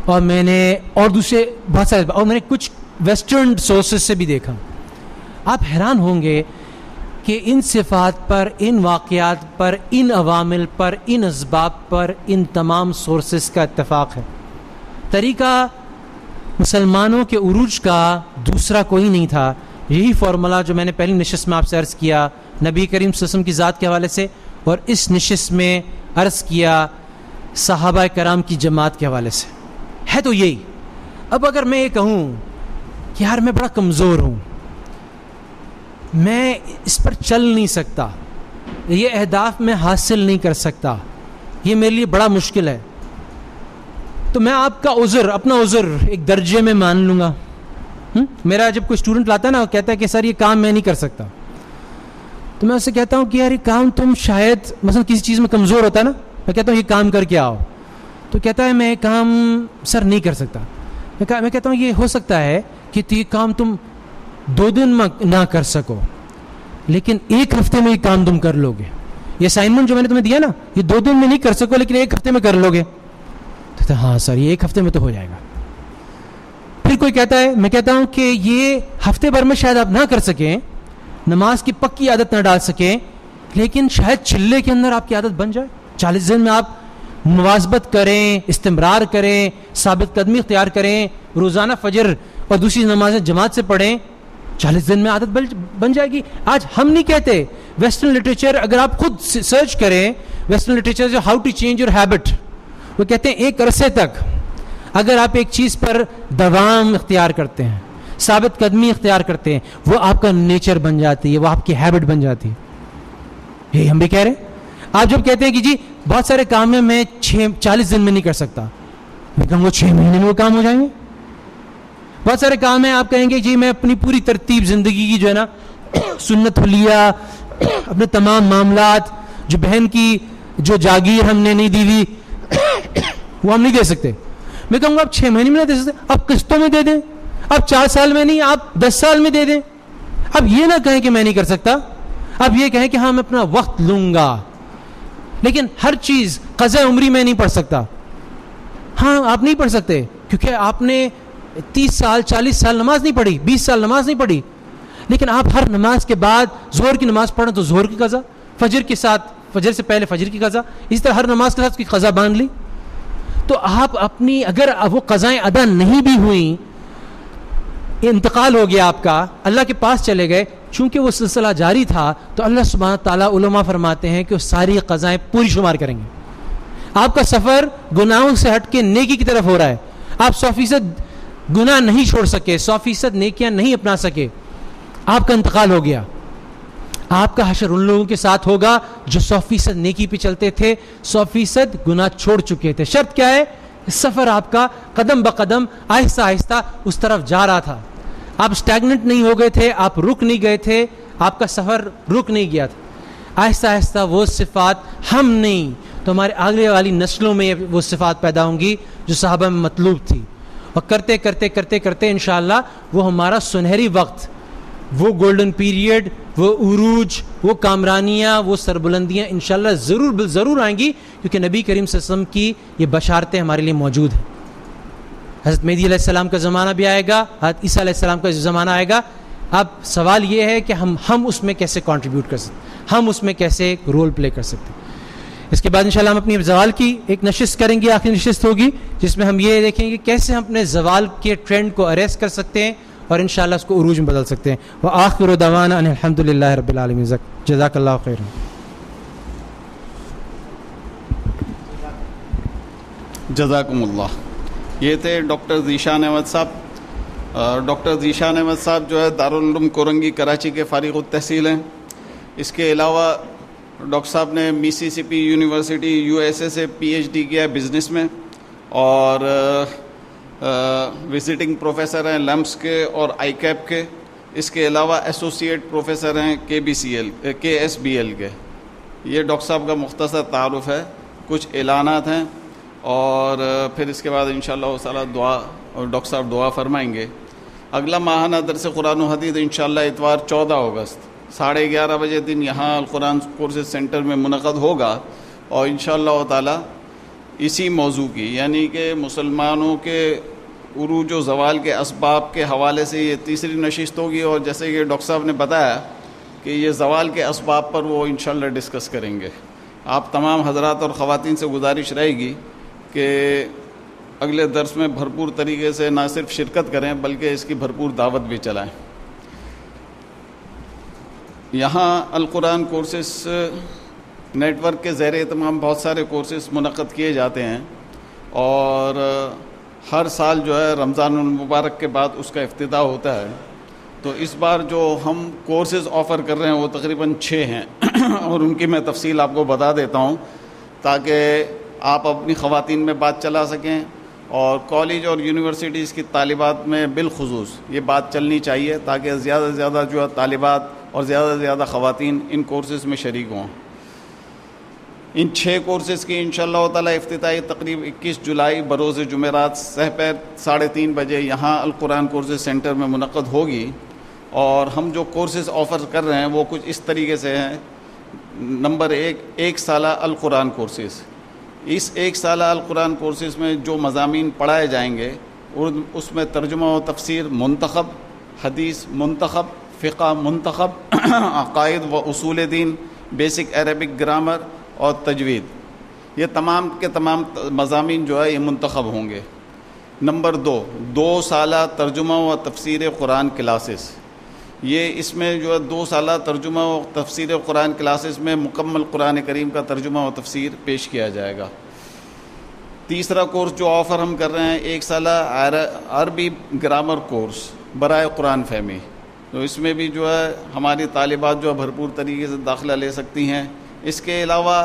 Speaker 2: اور میں نے اور دوسرے بہت سارے, اور میں نے کچھ ویسٹرن سورسز سے بھی دیکھا. آپ حیران ہوں گے کہ ان صفات پر, ان واقعات پر, ان عوامل پر, ان اسباب پر, ان تمام سورسز کا اتفاق ہے. طریقہ مسلمانوں کے عروج کا دوسرا کوئی نہیں تھا. یہی فارمولا جو میں نے پہلی نشست میں آپ سے عرض کیا نبی کریم صلی اللہ علیہ وسلم کی ذات کے حوالے سے, اور اس نشست میں عرض کیا صحابہ کرام کی جماعت کے حوالے سے, ہے تو یہی. اب اگر میں یہ کہوں کہ یار میں بڑا کمزور ہوں, میں اس پر چل نہیں سکتا, یہ اہداف میں حاصل نہیں کر سکتا, یہ میرے لیے بڑا مشکل ہے, تو میں آپ کا عذر, اپنا عذر ایک درجے میں مان لوں گا. میرا جب کوئی اسٹوڈنٹ لاتا ہے نا, کہتا ہے کہ سر یہ کام میں نہیں کر سکتا, تو میں اس سے کہتا ہوں کہ یار یہ کام تم شاید مثلا کسی چیز میں کمزور ہوتا ہے نا, میں کہتا ہوں یہ کام کر کے آؤ, تو کہتا ہے میں کام سر نہیں کر سکتا. میں کہتا ہوں یہ ہو سکتا ہے کہ یہ کام تم 2 دن میں نہ کر سکو, لیکن 1 ہفتے میں یہ کام تم کر لو گے. یہ اسائنمنٹ جو میں نے تمہیں دیا نا, یہ 2 دن میں نہیں کر سکو لیکن 1 ہفتے میں کر لو گے. تو ہاں سر یہ 1 ہفتے میں تو ہو جائے گا. پھر کوئی کہتا ہے, میں کہتا ہوں کہ یہ ہفتے بھر میں شاید آپ نہ کر سکیں, نماز کی پکی عادت نہ ڈال سکیں, لیکن شاید چلے کے اندر آپ کی عادت بن جائے. 40 دن میں آپ مواظبت کریں, استمرار کریں, ثابت قدمی اختیار کریں, روزانہ فجر اور دوسری نمازیں جماعت سے پڑھیں, 40 دن میں عادت بن جائے گی. آج ہم نہیں کہتے, ویسٹرن لٹریچر اگر آپ خود سرچ کریں, ویسٹرن لٹریچر جو how to change your habit, وہ کہتے ہیں ایک عرصے تک اگر آپ ایک چیز پر دوام اختیار کرتے ہیں, ثابت قدمی اختیار کرتے ہیں, وہ آپ کا نیچر بن جاتی ہے, وہ آپ کی ہیبٹ بن جاتی ہے. یہی ہم بھی کہہ رہے ہیں. آپ جب کہتے ہیں کہ جی بہت سارے کام ہیں میں 40 دن میں نہیں کر سکتا, میں کہوں گا 6 مہینے میں وہ کام ہو جائیں گے. بہت سارے کام ہیں آپ کہیں گے جی میں اپنی پوری ترتیب زندگی کی جو ہے نا, سنت حلیہ, اپنے تمام معاملات, جو بہن کی جو جاگیر ہم نے نہیں دی ہوئی وہ ہم نہیں دے سکتے. میں کہوں گا آپ 6 مہینے میں نہیں دے سکتے, آپ قسطوں میں دے دیں, آپ 4 سال میں نہیں, آپ 10 سال میں دے دیں. اب یہ نہ کہیں کہ میں نہیں کر سکتا, اب یہ کہیں کہ ہاں میں اپنا وقت لوں گا. لیکن ہر چیز قضاء عمری میں نہیں پڑھ سکتا. ہاں آپ نہیں پڑھ سکتے کیونکہ آپ نے 30 سال 40 سال نماز نہیں پڑھی, 20 سال نماز نہیں پڑھی, لیکن آپ ہر نماز کے بعد ظہر کی نماز پڑھیں تو ظہر کی قضا, فجر کے ساتھ فجر سے پہلے فجر کی قضا, اس طرح ہر نماز کے ساتھ کی قضا باندھ لی. تو آپ اپنی اگر وہ قضائیں ادا نہیں بھی ہوئیں, انتقال ہو گیا آپ کا, اللہ کے پاس چلے گئے, چونکہ وہ سلسلہ جاری تھا تو اللہ سبحانہ تعالیٰ علماء فرماتے ہیں کہ وہ ساری قضائیں پوری شمار کریں گے. آپ کا سفر گناہوں سے ہٹ کے نیکی کی طرف ہو رہا ہے, آپ 100% گناہ نہیں چھوڑ سکے, 100% نیکیاں نہیں اپنا سکے, آپ کا انتقال ہو گیا. آپ کا حشر ان لوگوں کے ساتھ ہوگا جو 100% نیکی پہ چلتے تھے, 100% گناہ چھوڑ چکے تھے. شرط کیا ہے؟ سفر آپ کا قدم بقدم آہستہ آہستہ اس طرف جا رہا تھا. آپ اسٹیگنٹ نہیں ہو گئے تھے, آپ رک نہیں گئے تھے, آپ کا سفر رک نہیں گیا تھا. آہستہ آہستہ وہ صفات ہم نہیں تو ہمارے آگے والی نسلوں میں وہ صفات پیدا ہوں گی جو صحابہ میں مطلوب تھی. اور کرتے کرتے کرتے کرتے انشاءاللہ وہ ہمارا سنہری وقت, وہ گولڈن پیریڈ, وہ عروج, وہ کامرانیاں, وہ سربلندیاں انشاءاللہ ضرور ضرور آئیں گی, کیونکہ نبی کریم صلی اللہ علیہ وسلم کی یہ بشارتیں ہمارے لیے موجود ہیں. حضرت مہدی علیہ السلام کا زمانہ بھی آئے گا, حضرت عیسیٰ علیہ السلام کا زمانہ آئے گا. اب سوال یہ ہے کہ ہم اس میں کیسے کنٹریبیوٹ کر سکتے, ہم اس میں کیسے رول پلے کر سکتے. اس کے بعد انشاءاللہ ہم اپنی زوال کی ایک نشست کریں گے, آخری نشست ہوگی جس میں ہم یہ دیکھیں گے کیسے ہم اپنے زوال کے ٹرینڈ کو اریسٹ کر سکتے ہیں اور انشاءاللہ اس کو عروج میں بدل سکتے ہیں. وآخر دعوانا ان الحمدللہ رب العالمین. جزاک اللہ خیر.
Speaker 1: جزاکم اللہ. یہ تھے ڈاکٹر ذیشان احمد صاحب. ڈاکٹر ذیشان احمد صاحب جو ہے دارالعلوم کورنگی کراچی کے فارغ التحصیل ہیں. اس کے علاوہ ڈاکٹر صاحب نے میسیسپی یونیورسٹی USA سے PhD کیا ہے بزنس میں, اور وزٹنگ پروفیسر ہیں لمس کے اور ICAP کے. اس کے علاوہ ایسوسیٹ پروفیسر ہیں KSBL کے. یہ ڈاکٹر صاحب کا مختصر تعارف ہے. کچھ اعلانات ہیں اور پھر اس کے بعد انشاءاللہ تعالیٰ دعا, اور ڈاکٹر صاحب دعا فرمائیں گے. اگلا ماہانہ درس قرآن و حدیث انشاءاللہ اتوار 14 اگست 11:30 بجے دن یہاں القرآن کورسز سینٹر میں منعقد ہوگا, اور انشاءاللہ تعالیٰ اسی موضوع کی, یعنی کہ مسلمانوں کے عروج و زوال کے اسباب کے حوالے سے یہ تیسری نشست ہوگی. اور جیسے کہ ڈاکٹر صاحب نے بتایا کہ یہ زوال کے اسباب پر وہ انشاءاللہ ڈسکس کریں گے. آپ تمام حضرات اور خواتین سے گزارش رہے گی کہ اگلے درس میں بھرپور طریقے سے نہ صرف شرکت کریں بلکہ اس کی بھرپور دعوت بھی چلائیں. یہاں القرآن کورسز نیٹ ورک کے زیر اہتمام بہت سارے کورسز منعقد کیے جاتے ہیں, اور ہر سال جو ہے رمضان المبارک کے بعد اس کا افتتاح ہوتا ہے. تو اس بار جو ہم کورسز آفر کر رہے ہیں وہ تقریباً 6 ہیں, اور ان کی میں تفصیل آپ کو بتا دیتا ہوں تاکہ آپ اپنی خواتین میں بات چلا سکیں, اور کالج اور یونیورسٹیز کی طالبات میں بالخصوص یہ بات چلنی چاہیے تاکہ زیادہ سے زیادہ جو ہے طالبات اور زیادہ سے زیادہ خواتین ان کورسز میں شریک ہوں. ان 6 کورسز کی انشاءاللہ تعالی افتتاحی تقریب 21 جولائی بروز جمعرات سحپیر 3:30 بجے یہاں القرآن کورسز سینٹر میں منعقد ہوگی. اور ہم جو کورسز آفر کر رہے ہیں وہ کچھ اس طریقے سے ہیں. نمبر 1, 1 سالہ القرآن کورسز. اس 1 سالہ القرآن کورسز میں جو مضامین پڑھائے جائیں گے اس میں ترجمہ و تفسیر منتخب, حدیث منتخب, فقہ منتخب, عقائد و اصول دین, بیسک عربک گرامر اور تجوید, یہ تمام کے تمام مضامین جو ہے یہ منتخب ہوں گے. نمبر 2, 2 سالہ ترجمہ و تفسیر قرآن کلاسز. یہ اس میں جو ہے 2 سالہ ترجمہ و تفسیر قرآن کلاسز میں مکمل قرآن کریم کا ترجمہ و تفسیر پیش کیا جائے گا. تیسرا کورس جو آفر ہم کر رہے ہیں 1 سالہ عربی گرامر کورس برائے قرآن فہمی. تو اس میں بھی جو ہے ہماری طالبات جو ہے بھرپور طریقے سے داخلہ لے سکتی ہیں. اس کے علاوہ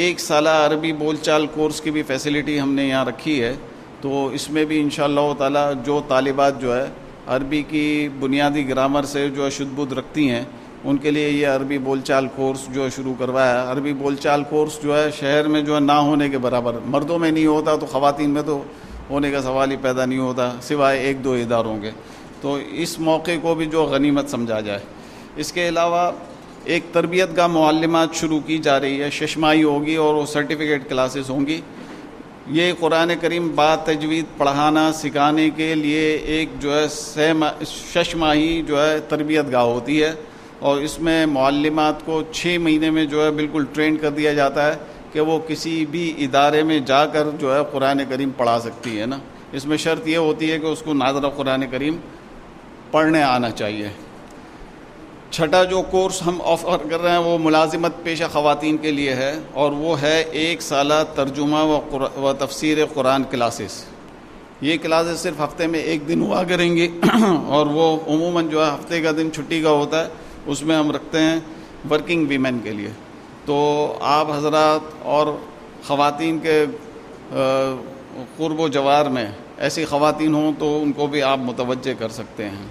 Speaker 1: 1 سالہ عربی بول چال کورس کی بھی فیسلٹی ہم نے یہاں رکھی ہے. تو اس میں بھی انشاءاللہ تعالی جو طالبات جو ہے عربی کی بنیادی گرامر سے جو ہے شد بدھ رکھتی ہیں ان کے لیے یہ عربی بول چال کورس جو ہے شروع کروایا ہے۔ عربی بول چال کورس جو ہے شہر میں جو ہے نہ ہونے کے برابر، مردوں میں نہیں ہوتا تو خواتین میں تو ہونے کا سوال ہی پیدا نہیں ہوتا سوائے ایک دو اداروں کے، تو اس موقع کو بھی جو غنیمت سمجھا جائے۔ اس کے علاوہ ایک تربیت گاہ معلمات شروع کی جا رہی ہے، 6 ماہی ہوگی اور وہ سرٹیفکیٹ کلاسز ہوں گی۔ یہ قرآن کریم با تجوید پڑھانا سکھانے کے لیے ایک جو ہے 6 ماہی جو ہے تربیت گاہ ہوتی ہے، اور اس میں معلمات کو 6 مہینے میں جو ہے بالکل ٹرین کر دیا جاتا ہے کہ وہ کسی بھی ادارے میں جا کر جو ہے قرآن کریم پڑھا سکتی ہے نا۔ اس میں شرط یہ ہوتی ہے کہ اس کو ناظرہ قرآن کریم پڑھنے آنا چاہیے۔ چھٹا جو کورس ہم آفر کر رہے ہیں وہ ملازمت پیشہ خواتین کے لیے ہے، اور وہ ہے 1 سالہ ترجمہ و تفسیر قرآن کلاسز۔ یہ کلاسز صرف ہفتے میں 1 دن ہوا کریں گی، اور وہ عموماً جو ہے ہفتے کا دن چھٹی کا ہوتا ہے، اس میں ہم رکھتے ہیں ورکنگ ویمن کے لیے۔ تو آپ حضرات اور خواتین کے قرب و جوار میں ایسی خواتین ہوں تو ان کو بھی آپ متوجہ کر سکتے ہیں۔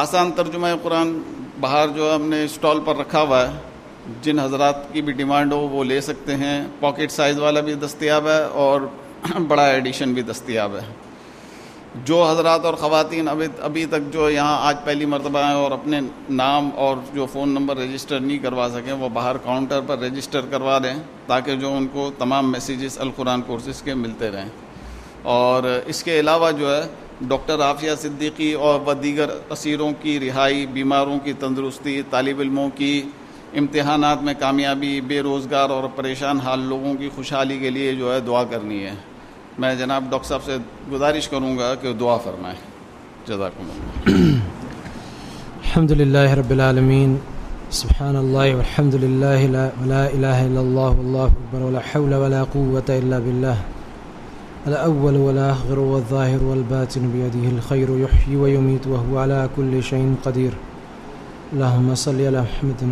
Speaker 1: آسان ترجمہ قرآن باہر جو ہم نے اسٹال پر رکھا ہوا ہے، جن حضرات کی بھی ڈیمانڈ ہو وہ لے سکتے ہیں۔ پاکٹ سائز والا بھی دستیاب ہے اور بڑا ایڈیشن بھی دستیاب ہے۔ جو حضرات اور خواتین ابھی تک جو یہاں آج پہلی مرتبہ ہیں اور اپنے نام اور جو فون نمبر رجسٹر نہیں کروا سکیں، وہ باہر کاؤنٹر پر رجسٹر کروا دیں تاکہ جو ان کو تمام میسیجز القرآن کورسز کے ملتے رہیں۔ اور اس کے علاوہ جو ہے ڈاکٹر عافیہ صدیقی اور دیگر اسیروں کی رہائی، بیماروں کی تندرستی، طالب علموں کی امتحانات میں کامیابی، بے روزگار اور پریشان حال لوگوں کی خوشحالی کے لیے جو ہے دعا کرنی ہے۔ میں جناب ڈاکٹر صاحب سے گزارش کروں گا کہ دعا فرمائیں۔ جزاکم اللہ۔
Speaker 2: الحمد للہ رب العالمین، سبحان اللہ والحمد للہ ولا الہ الا اللہ واللہ اکبر ولا حول ولا قوة الا باللہ الأول والآخر والظاهر والباطن بيده الخير يحيي ويميت وهو على كل شيء قدير۔ اللهم صل على محمد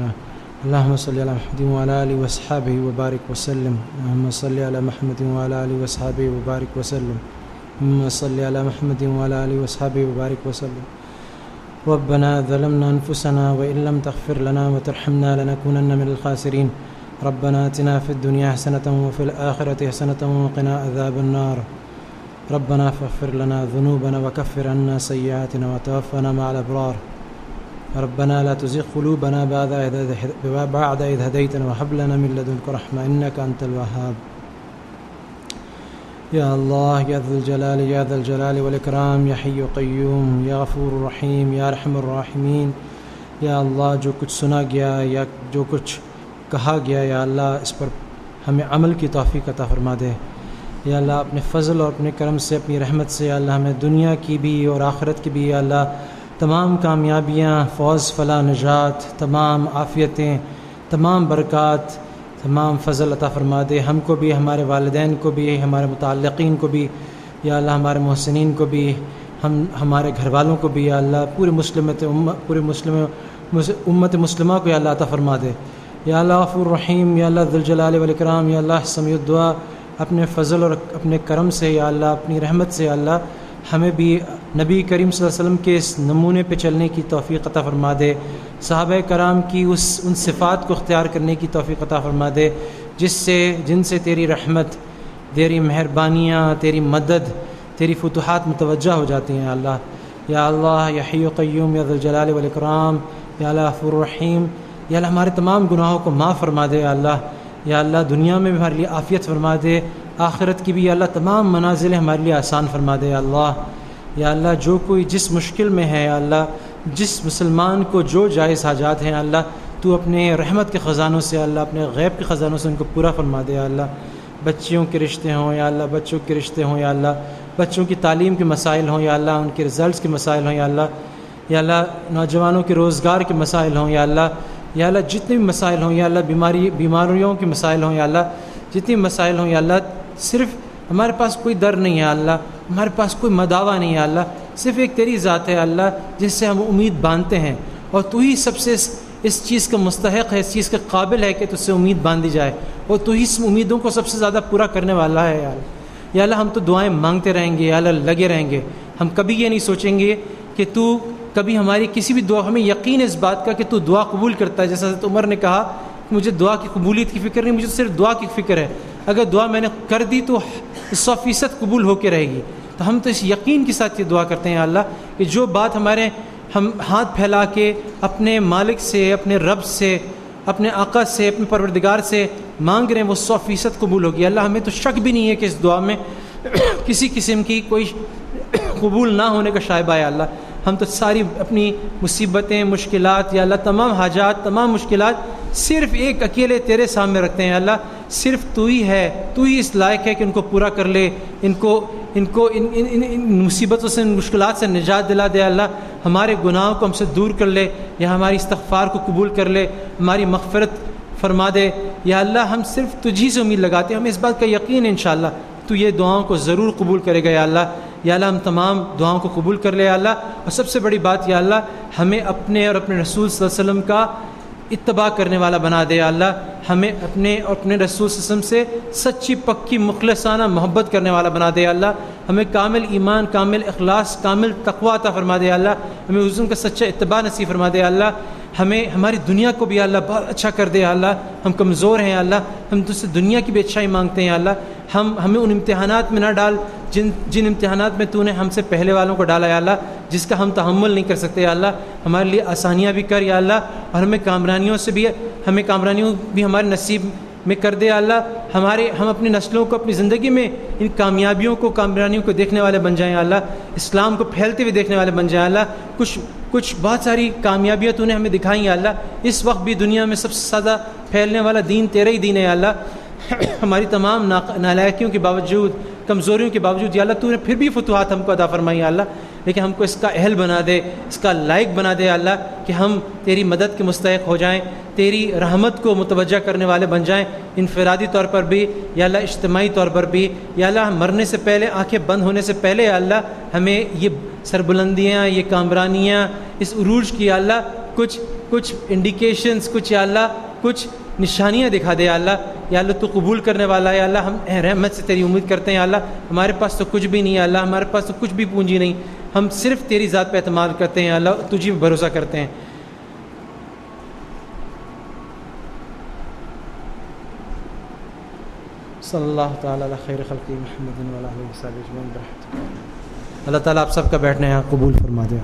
Speaker 2: وعلى آله وأصحابه وبارك وسلم۔ اللهم صل على محمد وعلى آله وأصحابه وبارك وسلم۔ اللهم صل على محمد وعلى آله وأصحابه وبارك وسلم۔ ربنا ظلمنا أنفسنا وإن لم تغفر لنا وترحمنا لنكونن من الخاسرين۔ ربنا آتنا في الدنيا حسنة وفي الآخرة حسنة وقنا عذاب النار۔ ربنا فاغفر لنا ذنوبنا وكفر عنا سيئاتنا وتوفنا مع الأبرار۔ ربنا لا تزغ قلوبنا بعد إذ هديتنا وهب لنا من لدنك رحمة إنك أنت الوهاب۔ يا الله يا ذا الجلال والإكرام، يا حي قيوم، يا غفور رحيم، يا أرحم الراحمين۔ یا اللہ جو کچھ سنا گیا یا جو کچھ کہا گیا یا اللہ اس پر ہمیں عمل کی توفیق عطا فرما دے۔ یا اللہ اپنے فضل اور اپنے کرم سے، اپنی رحمت سے یا اللہ ہمیں دنیا کی بھی اور آخرت کی بھی یا اللہ تمام کامیابیاں، فوز، فلاح، نجات، تمام عافیتیں، تمام برکات، تمام فضل عطا فرما دے۔ ہم کو بھی، ہمارے والدین کو بھی، ہمارے متعلقین کو بھی یا اللہ، ہمارے محسنین کو بھی، ہمارے گھر والوں کو بھی یا اللہ، پورے امت مسلمہ کو یا اللہ عطا فرما دے۔ یا اللہ غفور رحیم، یا اللہ ذو الجلال والاکرام، یا اللہ سمیع الدعا، اپنے فضل اور اپنے کرم سے یا اللہ، اپنی رحمت سے یا اللہ ہمیں بھی نبی کریم صلی اللہ علیہ وسلم کے اس نمونے پہ چلنے کی توفیق عطا فرما دے۔ صحابہ کرام کی ان صفات کو اختیار کرنے کی توفیق عطا فرما دے جن سے تیری رحمت، تیری مہربانیاں، تیری مدد، تیری فتوحات متوجہ ہو جاتی ہیں اللہ۔ یا اللہ یا حی قیوم، یا ذو الجلال والاکرام، یا اللہ غفور رحیم، یا اللہ ہمارے تمام گناہوں کو معاف فرما دے یا اللہ۔ یا اللہ دنیا میں بھی ہمارے لیے عافیت فرما دے، آخرت کی بھی یا اللہ تمام منازلیں ہمارے لیے آسان فرما دے یا اللہ۔ یا اللہ جو کوئی جس مشکل میں ہے یا اللہ، جس مسلمان کو جو جائز حاجات ہیں اللہ، تو اپنے رحمت کے خزانوں سے اللہ، اپنے غیب کے خزانوں سے ان کو پورا فرما دے یا اللہ۔ بچیوں کے رشتے ہوں یا اللہ، بچوں کے رشتے ہوں یا اللہ، بچوں کی تعلیم کے مسائل ہوں یا اللہ، ان کے رزلٹس کے مسائل ہوں یا اللہ، یا اللہ نوجوانوں کے روزگار کے مسائل ہوں یا اللہ، یا اللہ جتنے بھی مسائل ہوں یا اللہ، بیماریوں کے مسائل ہوں یا اللہ، جتنی مسائل ہوں یا اللہ، صرف ہمارے پاس کوئی در نہیں ہے اللہ، ہمارے پاس کوئی مداوع نہیں ہے اللہ، صرف ایک تیری ذات ہے اللہ جس سے ہم امید باندھتے ہیں، اور تو ہی سب سے اس چیز کا مستحق ہے، اس چیز کے قابل ہے کہ تجھ سے امید باندھی جائے، اور تو ہی اس امیدوں کو سب سے زیادہ پورا کرنے والا ہے یا اللہ۔ یا اللہ ہم تو دعائیں مانگتے رہیں گے یا اللہ، لگے رہیں گے، ہم کبھی یہ نہیں سوچیں گے کہ تو کبھی ہماری کسی بھی دعا، ہمیں یقین اس بات کا کہ تو دعا قبول کرتا ہے. جیسا حضرت عمر نے کہا مجھے دعا کی قبولیت کی فکر نہیں، مجھے صرف دعا کی فکر ہے. اگر دعا میں نے کر دی تو 100% قبول ہو کے رہے گی. تو ہم تو اس یقین کے ساتھ یہ دعا کرتے ہیں اللہ کہ جو بات ہم ہاتھ پھیلا کے اپنے مالک سے، اپنے رب سے، اپنے آقا سے، اپنے پروردگار سے مانگ رہے ہیں وہ 100% قبول ہوگی. اللہ ہمیں تو شک بھی نہیں ہے کہ اس دعا میں کسی قسم کی کوئی قبول نہ ہونے کا شائبہ ہے. اللہ ہم تو ساری اپنی مصیبتیں، مشکلات یا اللہ تمام حاجات، تمام مشکلات صرف ایک اکیلے تیرے سامنے رکھتے ہیں. اللہ صرف تو ہی ہے، تو ہی اس لائق ہے کہ ان کو پورا کر لے، ان مصیبتوں سے، ان مشکلات سے نجات دلا دے. اللہ ہمارے گناہوں کو ہم سے دور کر لے، یا ہماری استغفار کو قبول کر لے، ہماری مغفرت فرما دے. یا اللہ ہم صرف تجھی سے امید لگاتے ہیں، ہمیں اس بات کا یقین ہے انشاءاللہ تو یہ دعاؤں کو ضرور قبول کرے گا. یا اللہ، یا اللہ ہم تمام دعاؤں کو قبول کر لے. یا اللہ، اور سب سے بڑی بات یا اللہ ہمیں اپنے اور اپنے رسول صلی اللہ علیہ وسلم کا اتباع کرنے والا بنا دے. یا اللہ ہمیں اپنے اور اپنے رسول صلی اللہ علیہ وسلم سے سچی پکی مخلصانہ محبت کرنے والا بنا دے. یا اللہ ہمیں کامل ایمان، کامل اخلاص، کامل تقویٰ عطا فرما دے. یا اللہ ہمیں حضور کا سچا اتباع نصیب فرما دے. یا اللہ ہمیں ہماری دنیا کو بھی یا اللہ بہت اچھا کر دے. یا اللہ ہم کمزور ہیں. یا اللہ ہم تجھ سے دنیا کی بھی اچھائی مانگتے ہیں. یا اللہ ہمیں ان امتحانات میں نہ ڈال جن امتحانات میں تو نے ہم سے پہلے والوں کو ڈالا. یا اللہ جس کا ہم تحمل نہیں کر سکتے. یا اللہ ہمارے لیے آسانیاں بھی کر. یا اللہ اور ہمیں کامرانیوں بھی ہمارے نصیب میں کر دے. یا اللہ ہم اپنی نسلوں کو اپنی زندگی میں ان کامیابیوں کو، کامرانیوں کو دیکھنے والے بن جائیں. یا اللہ اسلام کو پھیلتے ہوئے دیکھنے والے بن جائیں. یا اللہ کچھ بہت ساری کامیابیاں تو نے ہمیں دکھائیں. یا اللہ اس وقت بھی دنیا میں سب سے زیادہ پھیلنے والا دین تیرا ہی دین ہے. یا اللہ ہماری تمام نالائکیوں کے باوجود، کمزوریوں کے باوجود یا اللہ تو نے پھر بھی فتوحات ہم کو عطا فرمائی. یا اللہ لیکن ہم کو اس کا اہل بنا دے، اس کا لائق بنا دے. یا اللہ کہ ہم تیری مدد کے مستحق ہو جائیں، تیری رحمت کو متوجہ کرنے والے بن جائیں، انفرادی طور پر بھی یا اللہ اجتماعی طور پر بھی. یا اللہ مرنے سے پہلے، آنکھیں بند ہونے سے پہلے یا اللہ ہمیں یہ سربلندیاں، یہ کامرانیاں، اس عروج کی یا اللہ کچھ انڈیکیشنز، کچھ یا اللہ کچھ نشانیاں دکھا دے. یا اللہ تو قبول کرنے والا ہے. یا اللہ ہم رحمت سے تیری امید کرتے ہیں. یا اللہ ہمارے پاس تو کچھ بھی نہیں ہے. یا اللہ ہمارے پاس تو کچھ بھی پونجی نہیں، ہم صرف تیری ذات پہ اعتماد کرتے ہیں. یا اللہ تجھے بھروسہ کرتے ہیں. صلی اللہ تعالیٰ علی خیر خلقہ محمد و علیہ وسلم. اللہ تعالیٰ آپ سب کا بیٹھنا یہاں قبول فرما دے.